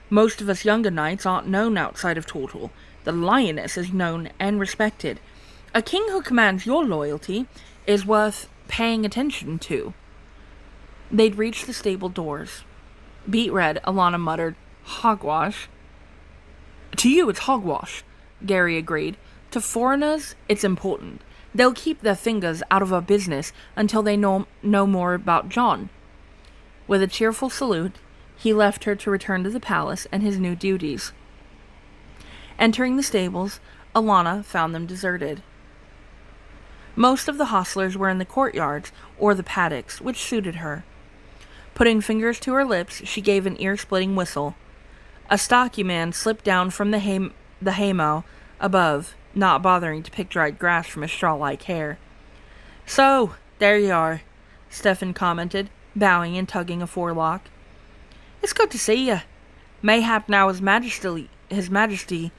Speaker 1: Most of us younger knights aren't known outside of Tortle. The Lioness is known and respected. A king who commands your loyalty is worth paying attention to. They'd reached the stable doors. Beet red, Alanna muttered, Hogwash. To you, it's hogwash, Gary agreed. To foreigners, it's important. They'll keep their fingers out of our business until they know more about Jon. With a cheerful salute, he left her to return to the palace and his new duties. Entering the stables, Alanna found them deserted. Most of the hostlers were in the courtyards or the paddocks, which suited her. Putting fingers to her lips, she gave an ear-splitting whistle. A stocky man slipped down from the haymow above, not bothering to pick dried grass from his straw-like hair. So, there you are, Stefan commented, bowing and tugging a forelock. It's good to see you. Mayhap now His Majesty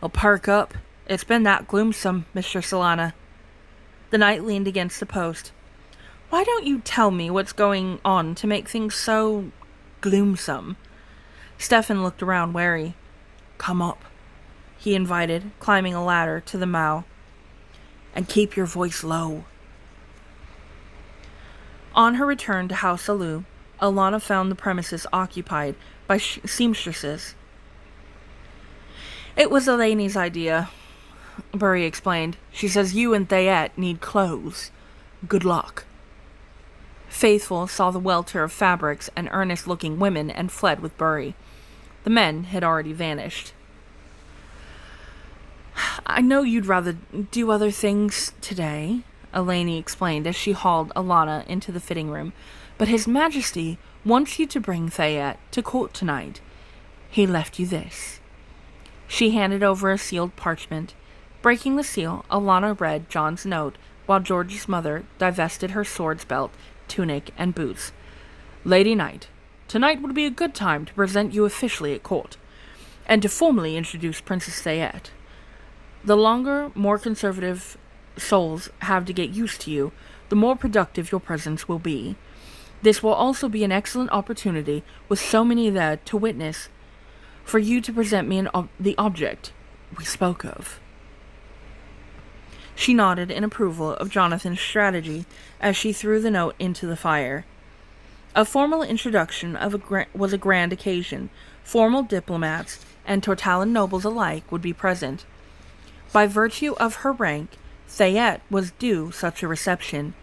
Speaker 1: will perk up. It's been that gloomsome, Mistress Alanna. The knight leaned against the post. Why don't you tell me what's going on to make things so gloomsome? Stefan looked around wary. Come up, he invited, climbing a ladder to the mow. And keep your voice low. On her return to House Alou, Alanna found the premises occupied by seamstresses. It was Elaine's idea, Burry explained. She says you and Thayet need clothes. Good luck. Faithful saw the welter of fabrics and earnest-looking women and fled with Burry. The men had already vanished. I know you'd rather do other things today, Elaine explained as she hauled Alanna into the fitting room, but His Majesty wants you to bring Thayet to court tonight. He left you this. She handed over a sealed parchment. Breaking the seal, Alanna read Jon's note, while George's mother divested her sword's belt, tunic, and boots. Lady Knight, tonight would be a good time to present you officially at court, and to formally introduce Princess Thayet. The longer, more conservative souls have to get used to you, the more productive your presence will be. This will also be an excellent opportunity, with so many there to witness, for you to present me the object we spoke of. She nodded in approval of Jonathan's strategy as she threw the note into the fire. A formal introduction was a grand occasion. Formal diplomats and Tortalan nobles alike would be present. By virtue of her rank, Thayet was due such a reception,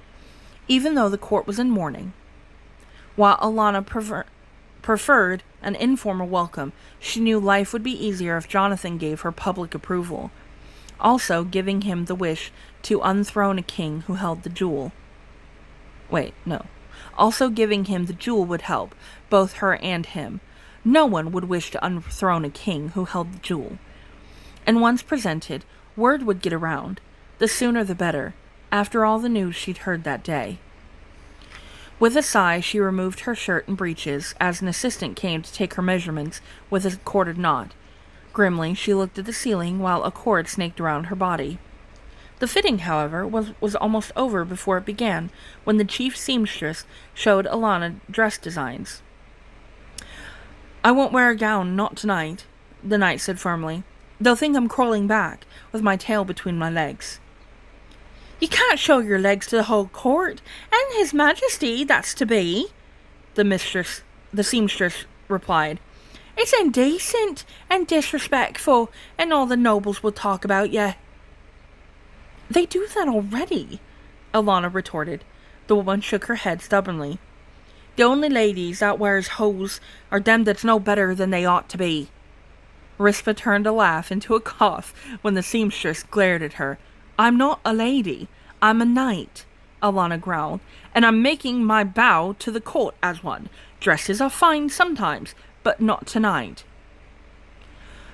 Speaker 1: even though the court was in mourning. While Alanna preferred an informal welcome, she knew life would be easier if Jonathan gave her public approval, also giving him the wish to unthrone a king who held the jewel. Also giving him the jewel would help, both her and him. No one would wish to unthrone a king who held the jewel. And once presented, word would get around. The sooner the better, after all the news she'd heard that day. With a sigh, she removed her shirt and breeches as an assistant came to take her measurements with a corded knot. Grimly, she looked at the ceiling while a cord snaked around her body. The fitting, however, was almost over before it began, when the chief seamstress showed Alanna dress designs. I won't wear a gown, not tonight, the knight said firmly. They'll think I'm crawling back, with my tail between my legs. You can't show your legs to the whole court, and His Majesty that's to be, the seamstress replied. It's indecent and disrespectful, and all the nobles will talk about you. They do that already, Alanna retorted. The woman shook her head stubbornly. The only ladies that wears hose are them that's no better than they ought to be. Rispa turned a laugh into a cough when the seamstress glared at her. I'm not a lady. I'm a knight, Alanna growled, and I'm making my bow to the court as one. Dresses are fine sometimes, but not tonight.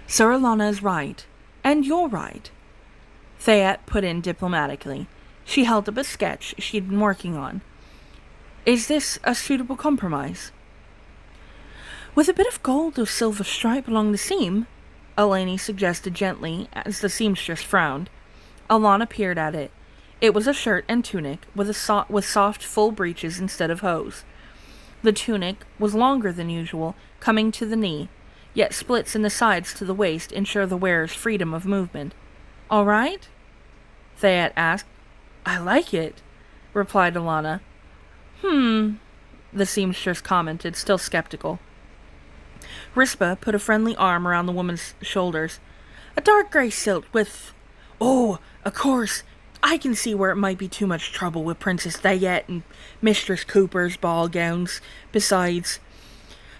Speaker 1: Sir Alanna is right, and you're right, Thayet put in diplomatically. She held up a sketch she'd been working on. Is this a suitable compromise? With a bit of gold or silver stripe along the seam, Elaine suggested gently as the seamstress frowned. Alanna peered at it. It was a shirt and tunic with soft full breeches instead of hose. The tunic was longer than usual, coming to the knee, yet splits in the sides to the waist ensure the wearer's freedom of movement. All right? Thayet asked. I like it, replied Alanna. The seamstress commented, still skeptical. Rispa put a friendly arm around the woman's shoulders. A dark grey silk with... Oh, of course, I can see where it might be too much trouble with Princess Thayet and Mistress Cooper's ball gowns. Besides,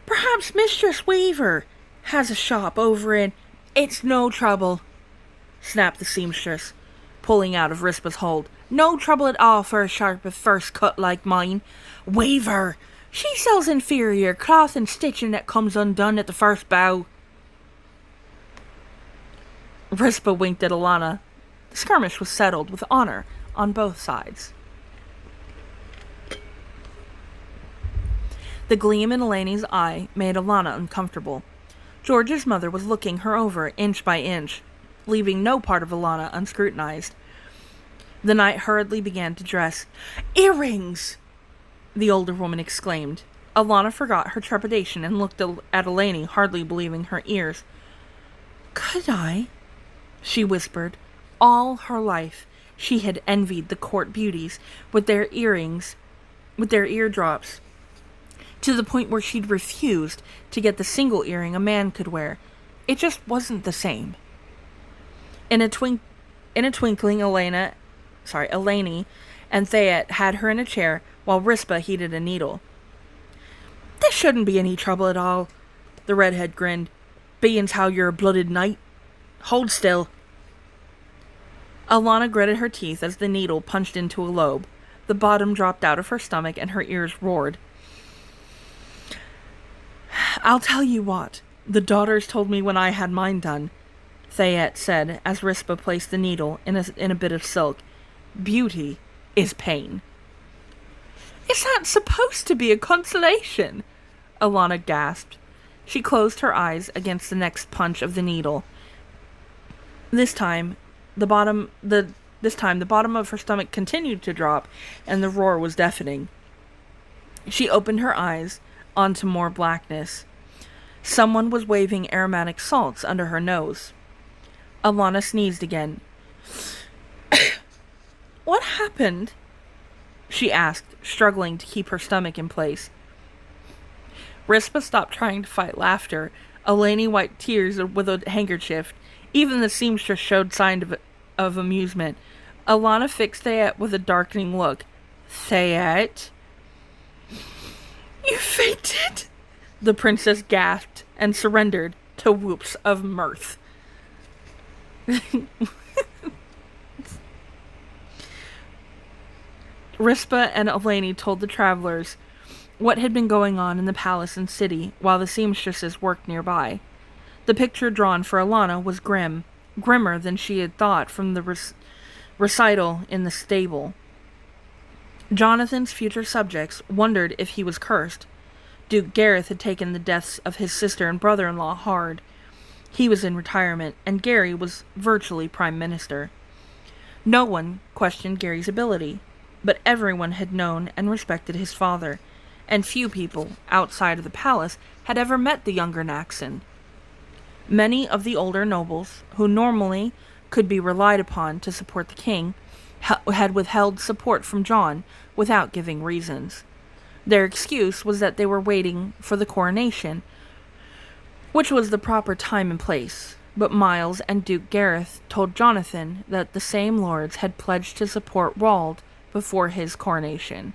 Speaker 1: perhaps Mistress Weaver has a shop over in... It's no trouble, snapped the seamstress, pulling out of Rispa's hold. No trouble at all for a sharp first cut like mine. Weaver! She sells inferior cloth and stitching that comes undone at the first bow. Rispa winked at Alanna. The skirmish was settled with honor on both sides. The gleam in Elaine's eye made Alanna uncomfortable. George's mother was looking her over inch by inch, leaving no part of Alanna unscrutinized. The knight hurriedly began to dress. Earrings! the older woman exclaimed. Alanna forgot her trepidation and looked at Alanna, hardly believing her ears. "Could I?" she whispered. All her life she had envied the court beauties with their earrings, with their eardrops, to the point where she'd refused to get the single earring a man could wear. It just wasn't the same. In a twinkling, Alanna and Theat had her in a chair while Rispa heated a needle. "This shouldn't be any trouble at all," the redhead grinned, "being's how you're a blooded knight. Hold still." Alanna gritted her teeth as the needle punched into a lobe. The bottom dropped out of her stomach and her ears roared. "I'll tell you what, the daughters told me when I had mine done," Theat said as Rispa placed the needle in a bit of silk. "Beauty is pain." "Is that supposed to be a consolation?" Alanna gasped. She closed her eyes against the next punch of the needle. This time the bottom of her stomach continued to drop, and the roar was deafening. She opened her eyes onto more blackness. Someone was waving aromatic salts under her nose. Alanna sneezed again. "What happened?" she asked, struggling to keep her stomach in place. Rispa stopped trying to fight laughter. Alanna wiped tears with a handkerchief. Even the seamstress showed signs of amusement. Alanna fixed Theat with a darkening look. "Theat?" "You fainted?" The princess gasped and surrendered to whoops of mirth. Rispa and Alanna told the travelers what had been going on in the palace and city while the seamstresses worked nearby. The picture drawn for Alanna was grimmer than she had thought from the recital in the stable. Jonathan's future subjects wondered if he was cursed. Duke Gareth had taken the deaths of his sister and brother-in-law hard. He was in retirement, and Gary was virtually prime minister. No one questioned Gary's ability, but everyone had known and respected his father, and few people outside of the palace had ever met the younger Naxon. Many of the older nobles, who normally could be relied upon to support the king, had withheld support from Jon without giving reasons. Their excuse was that they were waiting for the coronation, which was the proper time and place, but Miles and Duke Gareth told Jonathan that the same lords had pledged to support Wald before his coronation.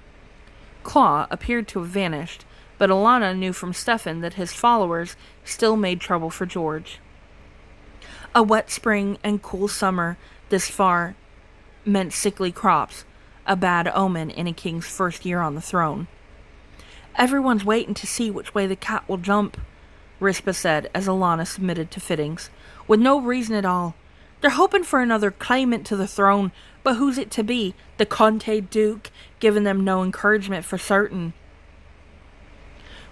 Speaker 1: Claw appeared to have vanished, but Alanna knew from Stefan that his followers still made trouble for George. A wet spring and cool summer this far meant sickly crops, a bad omen in a king's first year on the throne. "Everyone's waiting to see which way the cat will jump," Rispa said as Alanna submitted to fittings, "with no reason at all. They're hoping for another claimant to the throne, but who's it to be? The Conte Duke, giving them no encouragement for certain."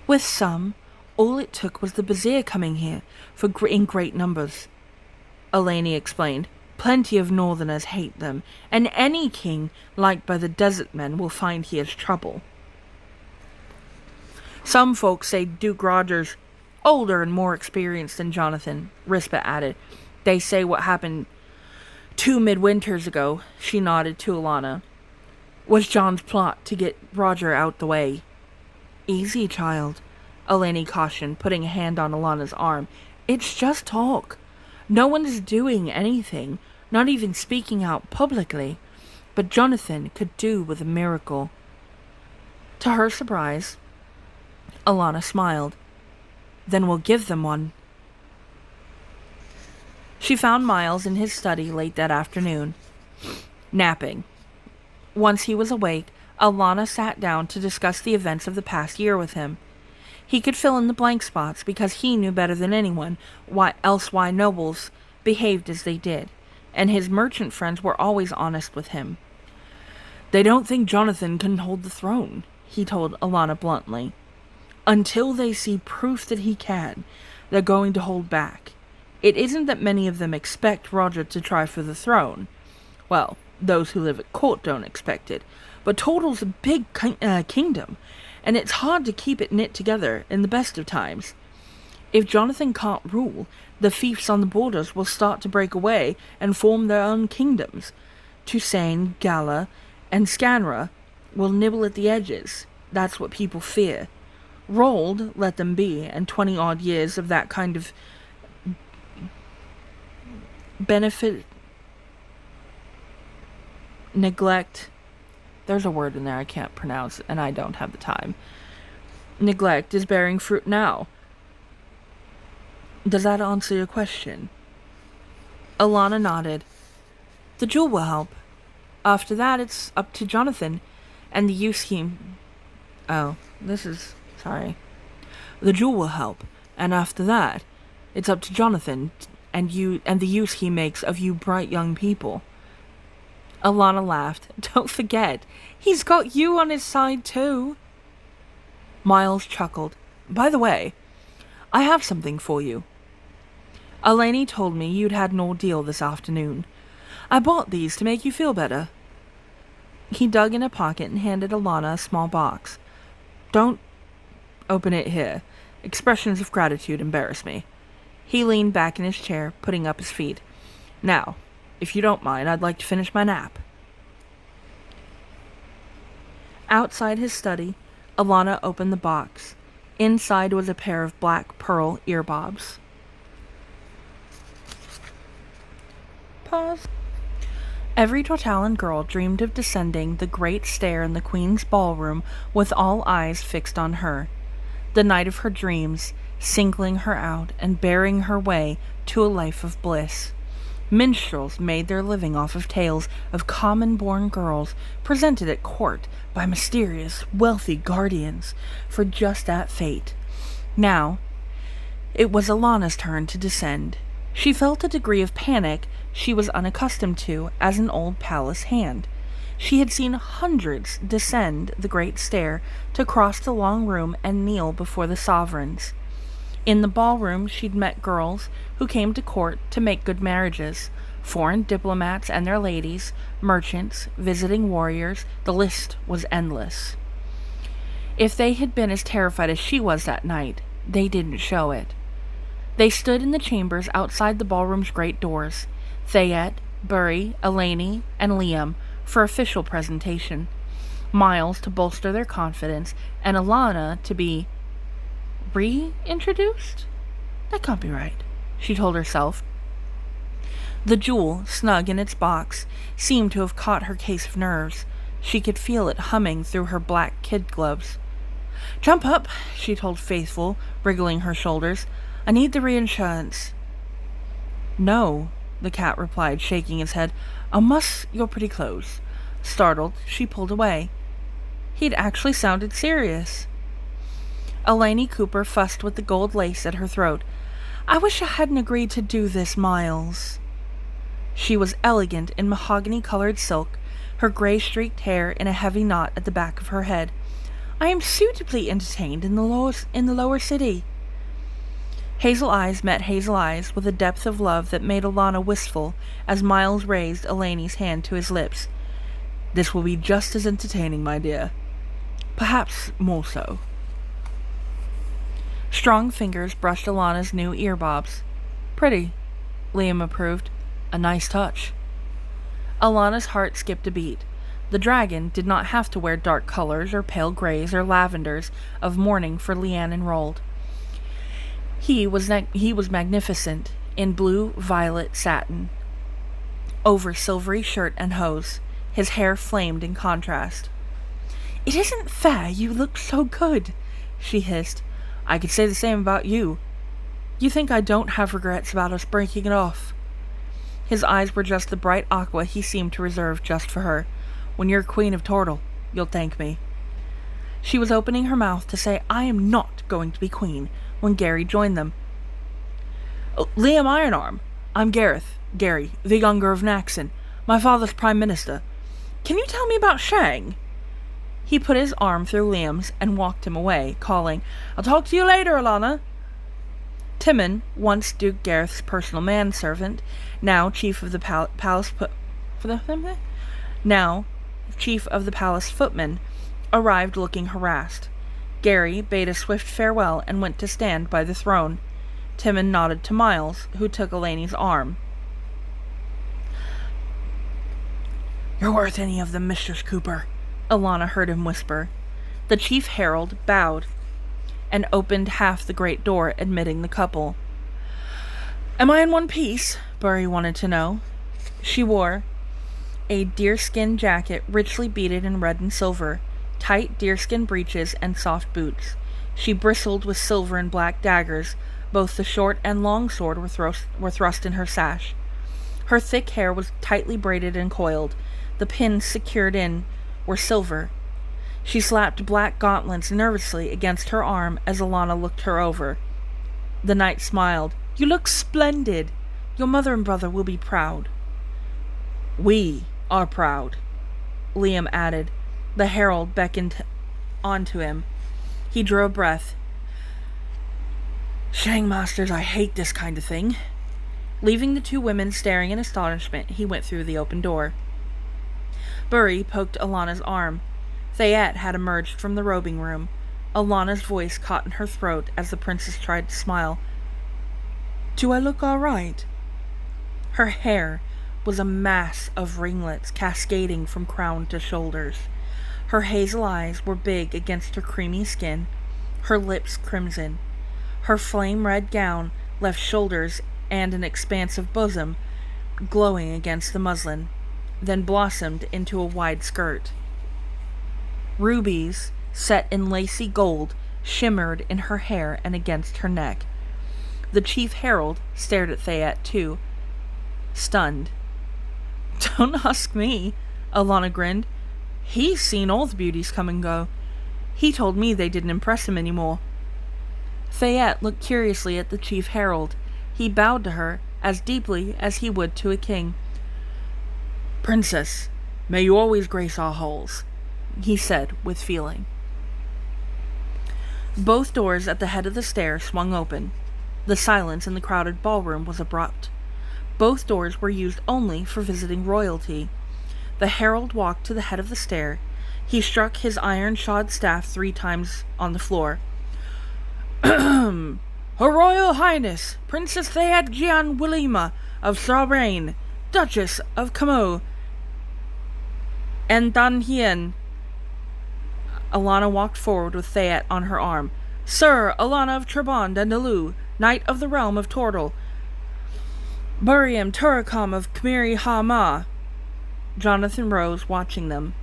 Speaker 1: "With some, all it took was the Bazir coming here in great numbers," Alanna explained. "Plenty of northerners hate them, and any king liked by the desert men will find he has trouble. Some folks say Duke Roger's older and more experienced than Jonathan," Rispa added. "They say what happened 2 midwinters ago," she nodded to Alanna, "was Jon's plot to get Roger out the way." "Easy, child," Alanna cautioned, putting a hand on Alanna's arm. "It's just talk. No one is doing anything, not even speaking out publicly. But Jonathan could do with a miracle." To her surprise, Alanna smiled. "Then we'll give them one." She found Miles in his study late that afternoon, napping. Once he was awake, Alanna sat down to discuss the events of the past year with him. He could fill in the blank spots because he knew better than anyone why nobles behaved as they did, and his merchant friends were always honest with him. "They don't think Jonathan can hold the throne," he told Alanna bluntly. "Until they see proof that he can, they're going to hold back. It isn't that many of them expect Roger to try for the throne. Well, those who live at court don't expect it, But Tortle's a big kingdom, and it's hard to keep it knit together in the best of times. If Jonathan can't rule, the fiefs on the borders will start to break away and form their own kingdoms. Tusain, Gala, and Scanra will nibble at the edges. That's what people fear. Rolled, let them be, and 20-odd years of that kind of benefit, neglect. There's a word in there I can't pronounce, and I don't have the time. Neglect is bearing fruit now. Does that answer your question? Alanna nodded. The jewel will help. After that, it's up to Jonathan and the use he... The jewel will help, and after that, it's up to Jonathan and the use he makes of you bright young people. Alanna laughed. Don't forget, he's got you on his side too. Miles chuckled. By the way, I have something for you. Alanna told me you'd had an ordeal this afternoon. I bought these to make you feel better. He dug in a pocket and handed Alanna a small box. Don't open it here. Expressions of gratitude embarrass me. He leaned back in his chair, putting up his feet. Now, if you don't mind, I'd like to finish my nap. Outside his study, Alanna opened the box. Inside was a pair of black pearl earbobs. Pause. Every Tortalan girl dreamed of descending the great stair in the Queen's ballroom with all eyes fixed on her. The night of her dreams, singling her out and bearing her way to a life of bliss. Minstrels made their living off of tales of common-born girls presented at court by mysterious, wealthy guardians for just that fate. Now, it was Alanna's turn to descend. She felt a degree of panic she was unaccustomed to as an old palace hand. She had seen hundreds descend the great stair to cross the long room and kneel before the sovereigns. In the ballroom, she'd met girls who came to court to make good marriages, foreign diplomats and their ladies, merchants, visiting warriors. The list was endless. If they had been as terrified as she was that night, they didn't show it. They stood in the chambers outside the ballroom's great doors, Thayet, Burry, Alanna, and Liam, for official presentation, Miles to bolster their confidence, and Alanna to be reintroduced? That can't be right, she told herself. The jewel, snug in its box, seemed to have caught her case of nerves. She could feel it humming through her black kid gloves. Jump up, she told Faithful, wriggling her shoulders. I need the reinsurance. No, the cat replied, shaking his head. Unless you're pretty close. Startled, she pulled away. He'd actually sounded serious. Alanna Cooper fussed with the gold lace at her throat. I wish I hadn't agreed to do this, Miles. She was elegant in mahogany-colored silk, her gray-streaked hair in a heavy knot at the back of her head. I am suitably entertained in the lower city. Hazel eyes met hazel eyes with a depth of love that made Alanna wistful as Miles raised Alanna's hand to his lips. This will be just as entertaining, my dear. Perhaps more so. Strong fingers brushed Alanna's new earbobs. Pretty, Liam approved. A nice touch. Alanna's heart skipped a beat. The dragon did not have to wear dark colors or pale grays or lavenders of mourning for Leanne enrolled. He was magnificent in blue-violet satin, over silvery shirt and hose. His hair flamed in contrast. It isn't fair you look so good, she hissed. I could say the same about you. You think I don't have regrets about us breaking it off? His eyes were just the bright aqua he seemed to reserve just for her. When you're Queen of Tortle, you'll thank me. She was opening her mouth to say, I am not going to be queen, when Gary joined them. Liam Ironarm. I'm Gary, the younger of Naxon, my father's prime minister. Can you tell me about Shang? He put his arm through Liam's and walked him away, calling, I'll talk to you later, Alanna. Timon, once Duke Gareth's personal manservant, now chief of the palace chief of the palace footmen, arrived looking harassed. Gary bade a swift farewell and went to stand by the throne. Timon nodded to Miles, who took Elaine's arm. "You're worth any of them, Mistress Cooper," Alanna heard him whisper. The chief herald bowed and opened half the great door, admitting the couple. "Am I in one piece?" Burry wanted to know. She wore a deerskin jacket richly beaded in red and silver, tight deerskin breeches, and soft boots. She bristled with silver and black daggers. Both the short and long sword were thrust in her sash. Her thick hair was tightly braided and coiled. The pins secured in were silver. She slapped black gauntlets nervously against her arm as Alanna looked her over. The knight smiled. "You look splendid. Your mother and brother will be proud." "We are proud," Liam added. The herald beckoned onto him. He drew a breath. "Shangmasters, I hate this kind of thing." Leaving the two women staring in astonishment, he went through the open door. Burry poked Alanna's arm. Thayet had emerged from the robing room. Alanna's voice caught in her throat as the princess tried to smile. "Do I look all right?" Her hair was a mass of ringlets cascading from crown to shoulders. Her hazel eyes were big against her creamy skin, her lips crimson. Her flame-red gown left shoulders and an expansive bosom glowing against the muslin, then blossomed into a wide skirt. Rubies, set in lacy gold, shimmered in her hair and against her neck. The chief herald stared at Thayet too, stunned. "Don't ask me," Alanna grinned. "He's seen all the beauties come and go. He told me they didn't impress him anymore." Thayet looked curiously at the chief herald. He bowed to her as deeply as he would to a king. "Princess, may you always grace our halls," he said with feeling. Both doors at the head of the stair swung open. The silence in the crowded ballroom was abrupt. Both doors were used only for visiting royalty. The herald walked to the head of the stair. He struck his iron-shod staff 3 times on the floor. "Her Royal Highness, Princess Thayet Jian Willima of Sarain, Duchess of Kamo, and Dan Hien." Alanna walked forward with Thayet on her arm. "Sir Alanna of Trebond and Alu, Knight of the Realm of Tortle, Buriam Turakam of Khmiri Ha-Ma." Jonathan rose, watching them.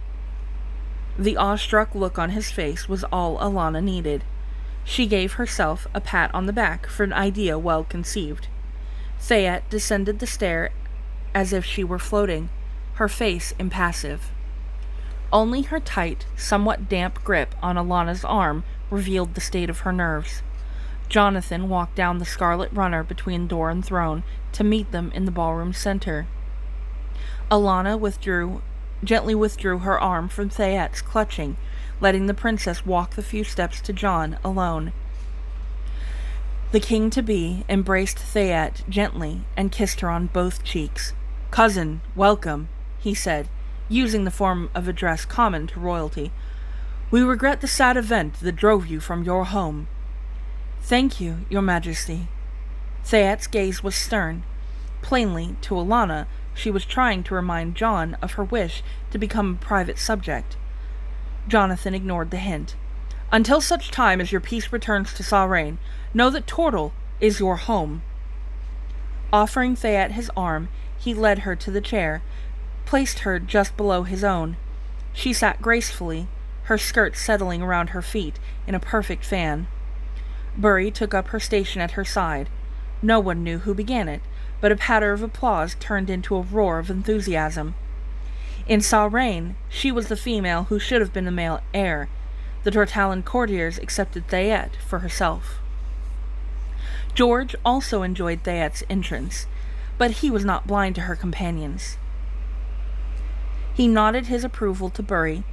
Speaker 1: The awestruck look on his face was all Alanna needed. She gave herself a pat on the back for an idea well conceived. Thayet descended the stair as if she were floating, her face impassive. Only her tight, somewhat damp grip on Alanna's arm revealed the state of her nerves. Jonathan walked down the scarlet runner between door and throne to meet them in the ballroom center. Alanna gently withdrew her arm from Thayet's clutching, letting the princess walk the few steps to Jon alone. The king-to-be embraced Thayet gently and kissed her on both cheeks. "Cousin, welcome," he said, using the form of address common to royalty. "We regret the sad event that drove you from your home." "Thank you, your majesty." Thayet's gaze was stern. Plainly, to Alanna, she was trying to remind Jon of her wish to become a private subject. Jonathan ignored the hint. "Until such time as your peace returns to Sarain, know that Tortle is your home." Offering Thayet his arm, he led her to the chair, placed her just below his own. She sat gracefully, her skirt settling around her feet in a perfect fan. Burry took up her station at her side. No one knew who began it, but a patter of applause turned into a roar of enthusiasm. In Sarain, she was the female who should have been the male heir. The Tortallan courtiers accepted Thayet for herself. George also enjoyed Thayet's entrance, but he was not blind to her companions. He nodded his approval to Burry,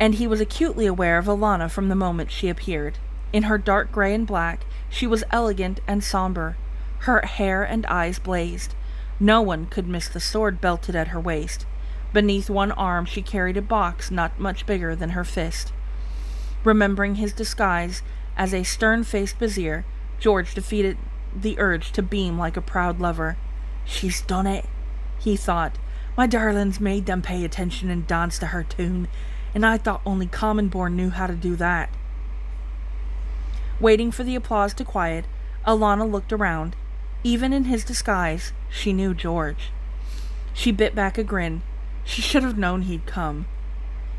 Speaker 1: and he was acutely aware of Alanna from the moment she appeared. In her dark gray and black, she was elegant and somber. Her hair and eyes blazed. No one could miss the sword belted at her waist. Beneath one arm she carried a box not much bigger than her fist. Remembering his disguise as a stern-faced vizier, George defeated the urge to beam like a proud lover. "She's done it," he thought. "My darling's made them pay attention and dance to her tune, and I thought only common-born knew how to do that." Waiting for the applause to quiet, Alanna looked around. Even in his disguise, she knew George. She bit back a grin. She should have known he'd come,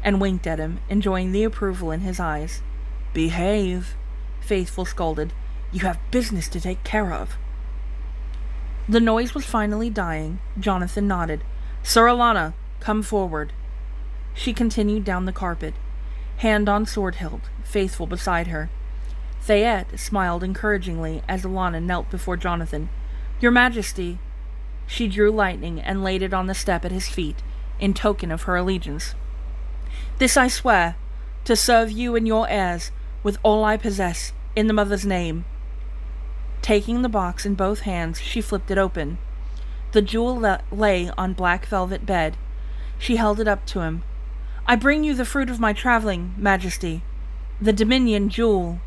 Speaker 1: and winked at him, enjoying the approval in his eyes. "Behave," Faithful scolded. "You have business to take care of." The noise was finally dying. Jonathan nodded. "Sir Alanna, come forward." She continued down the carpet, hand on sword hilt, Faithful beside her. Thayet smiled encouragingly as Alanna knelt before Jonathan. "Your Majesty." She drew lightning and laid it on the step at his feet, in token of her allegiance. "This I swear, to serve you and your heirs, with all I possess, in the Mother's name." Taking the box in both hands, she flipped it open. The jewel lay on black velvet bed. She held it up to him. "I bring you the fruit of my traveling, Majesty. The Dominion jewel."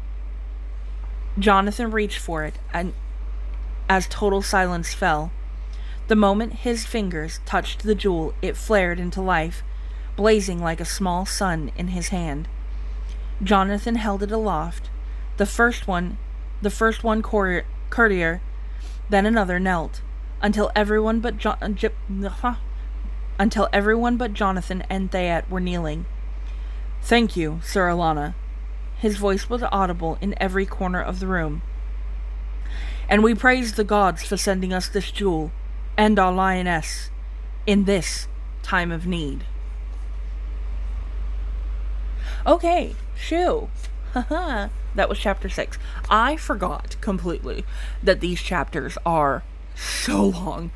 Speaker 1: Jonathan reached for it, and as total silence fell. The moment his fingers touched the jewel, it flared into life, blazing like a small sun in his hand. Jonathan held it aloft. The first one courtier, then another knelt, until everyone but Jonathan and Thayet were kneeling. "Thank you, Sir Alanna." His voice was audible in every corner of the room. "And we praise the gods for sending us this jewel, and our lioness, in this time of need." Okay, shoo. Haha. That was chapter 6. I forgot completely that these chapters are so long.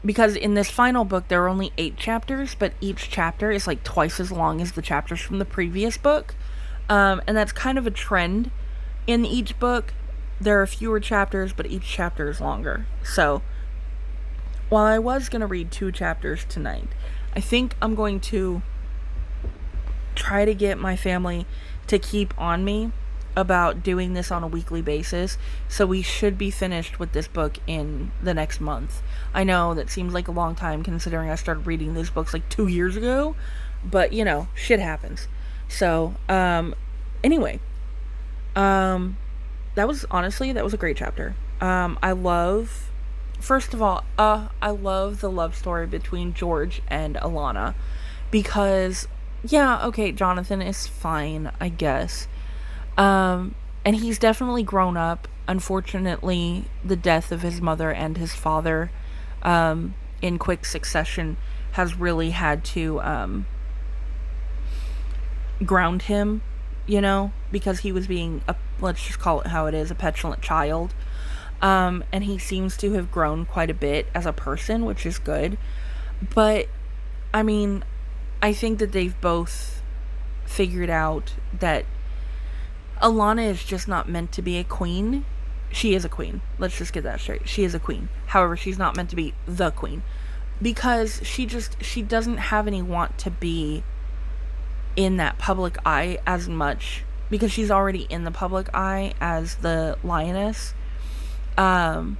Speaker 1: Because in this final book, there are only 8 chapters, but each chapter is like twice as long as the chapters from the previous book. And that's kind of a trend in each book. There are fewer chapters, but each chapter is longer. So, while I was going to read 2 chapters tonight, I think I'm going to try to get my family to keep on me about doing this on a weekly basis, so we should be finished with this book in the next month. I know that seems like a long time considering I started reading these books like 2 years ago, but you know, shit happens. So, anyway, that was a great chapter. First of all, I love the love story between George and Alanna, because yeah, okay, Jonathan is fine, I guess. And he's definitely grown up. Unfortunately, the death of his mother and his father, in quick succession has really had to, ground him, you know, because he was being, let's just call it how it is, a petulant child. And he seems to have grown quite a bit as a person, which is good. But, I mean, I think that they've both figured out that Alanna is just not meant to be a queen. She is a queen. Let's just get that straight. She is a queen. However, she's not meant to be the queen. Because she doesn't have any want to be in that public eye as much. Because she's already in the public eye as the lioness. In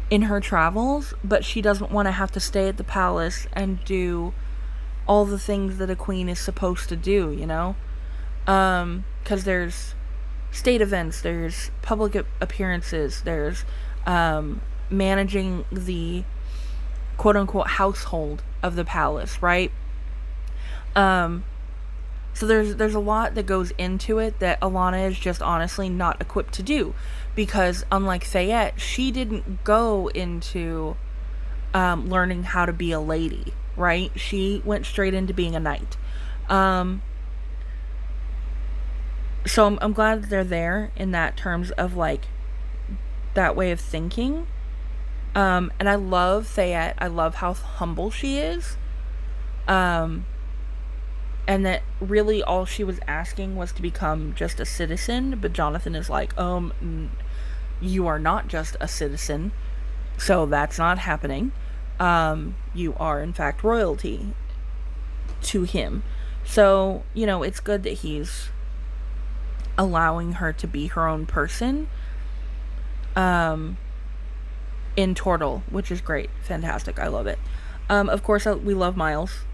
Speaker 1: her travels. But she doesn't want to have to stay at the palace and do all the things that a queen is supposed to do, you know? Because there's state events, there's public appearances, there's managing the quote-unquote household of the palace, right? So there's a lot that goes into it that Alanna is just honestly not equipped to do, because unlike Thayet, she didn't go into learning how to be a lady, right? She went straight into being a knight. So I'm glad that they're there in that terms of like that way of thinking. And I love Thayet. I love how humble she is. And that really all she was asking was to become just a citizen. But Jonathan is like, you are not just a citizen. So that's not happening. you are in fact royalty to him. So, it's good that he's allowing her to be her own person in Tortle, which is great. Fantastic. I love it. Of course, we love Miles.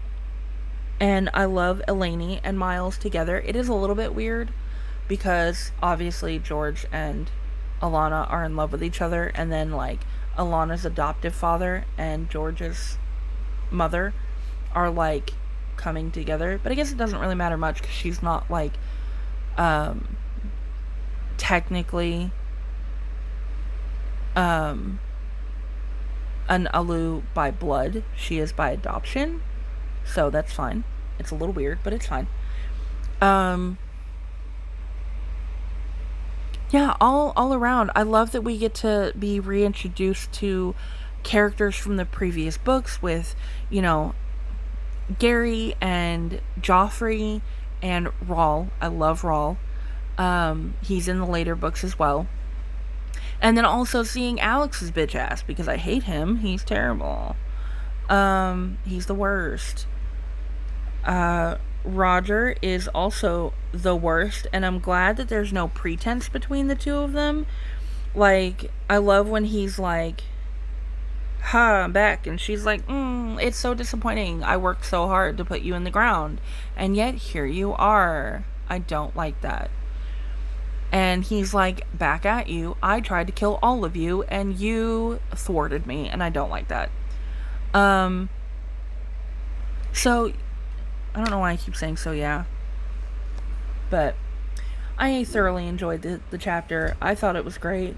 Speaker 1: And I love Elaney and Miles together. It is a little bit weird because obviously George and Alanna are in love with each other, and then like Alanna's adoptive father and George's mother are like coming together. But I guess it doesn't really matter much because she's not like technically an Alu by blood. She is by adoption. So that's fine. It's a little weird, but it's fine. Yeah, all around. I love that we get to be reintroduced to characters from the previous books with, Gary and Joffrey and Rawl. I love Rawl. He's in the later books as well. And then also seeing Alex's bitch ass, because I hate him. He's terrible. He's the worst. Roger is also the worst, and I'm glad that there's no pretense between the two of them. Like, I love when he's like, ha, I'm back, and she's like, it's so disappointing. I worked so hard to put you in the ground, and yet here you are. I don't like that. And he's like, back at you. I tried to kill all of you, and you thwarted me, and I don't like that. So, I don't know why I keep saying so, yeah. But I thoroughly enjoyed the chapter. I thought it was great.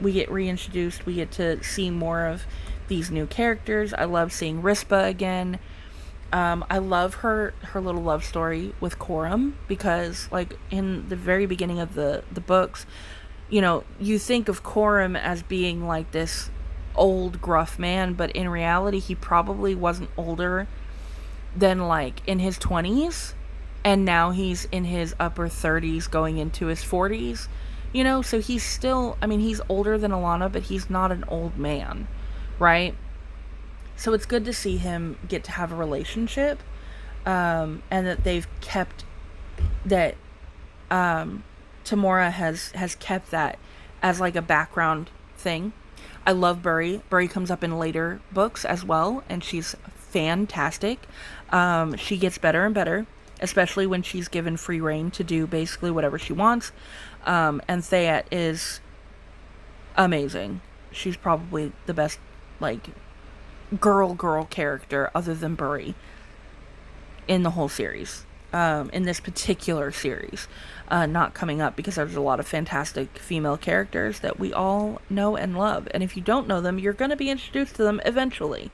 Speaker 1: We get reintroduced. We get to see more of these new characters. I love seeing Rispa again. I love her little love story with Coram, because, like, in the very beginning of the books, you think of Coram as being, like, this old, gruff man, but in reality, he probably wasn't older than, like, in his 20s, and now he's in his upper 30s going into his 40s, so he's still, he's older than Alanna, but he's not an old man, right? So it's good to see him get to have a relationship, and that they've kept that, Tamora has kept that as, like, a background thing. I love Burry. Burry comes up in later books as well, and she's fantastic. She gets better and better, especially when she's given free reign to do basically whatever she wants. And Theat is amazing. She's probably the best, like, girl character other than Burry in the whole series. In this particular series. Not coming up, because there's a lot of fantastic female characters that we all know and love. And if you don't know them, you're going to be introduced to them eventually.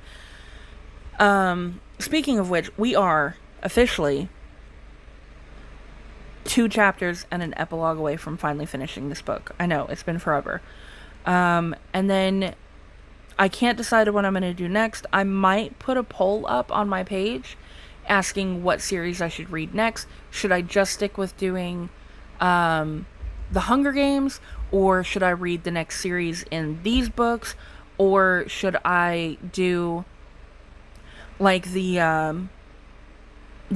Speaker 1: Speaking of which, we are officially 2 chapters and an epilogue away from finally finishing this book. I know, it's been forever. And then I can't decide what I'm going to do next. I might put a poll up on my page asking what series I should read next. Should I just stick with doing The Hunger Games, or should I read the next series in these books, or should I do like the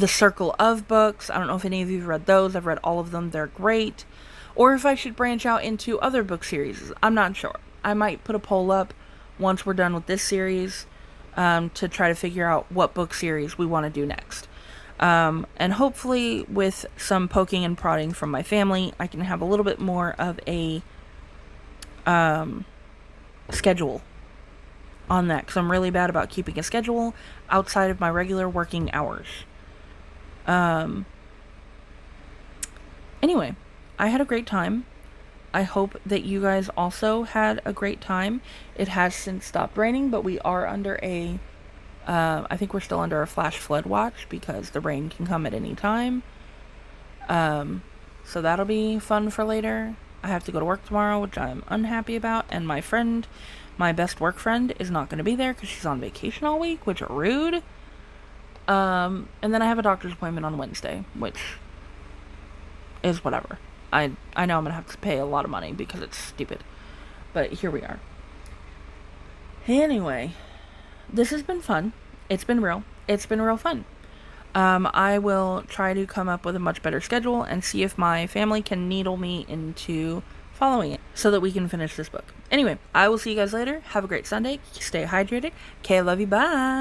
Speaker 1: Circle of books? I don't know if any of you have read those. I've read all of them. They're great. Or if I should branch out into other book series. I'm not sure. I might put a poll up once we're done with this series, to try to figure out what book series we want to do next. And hopefully with some poking and prodding from my family, I can have a little bit more of a schedule on that, because I'm really bad about keeping a schedule outside of my regular working hours. Anyway, I had a great time. I hope that you guys also had a great time. It has since stopped raining, but we are under I think we're still under a flash flood watch, because the rain can come at any time. So that'll be fun for later. I have to go to work tomorrow, which I'm unhappy about, and my friend, my best work friend, is not going to be there because she's on vacation all week, which are rude. And then I have a doctor's appointment on Wednesday, which is whatever. I know I'm going to have to pay a lot of money because it's stupid. But here we are. Anyway, this has been fun. It's been real. It's been real fun. I will try to come up with a much better schedule and see if my family can needle me into following it so that we can finish this book. Anyway, I will see you guys later. Have a great Sunday. Stay hydrated. Okay, I love you. Bye.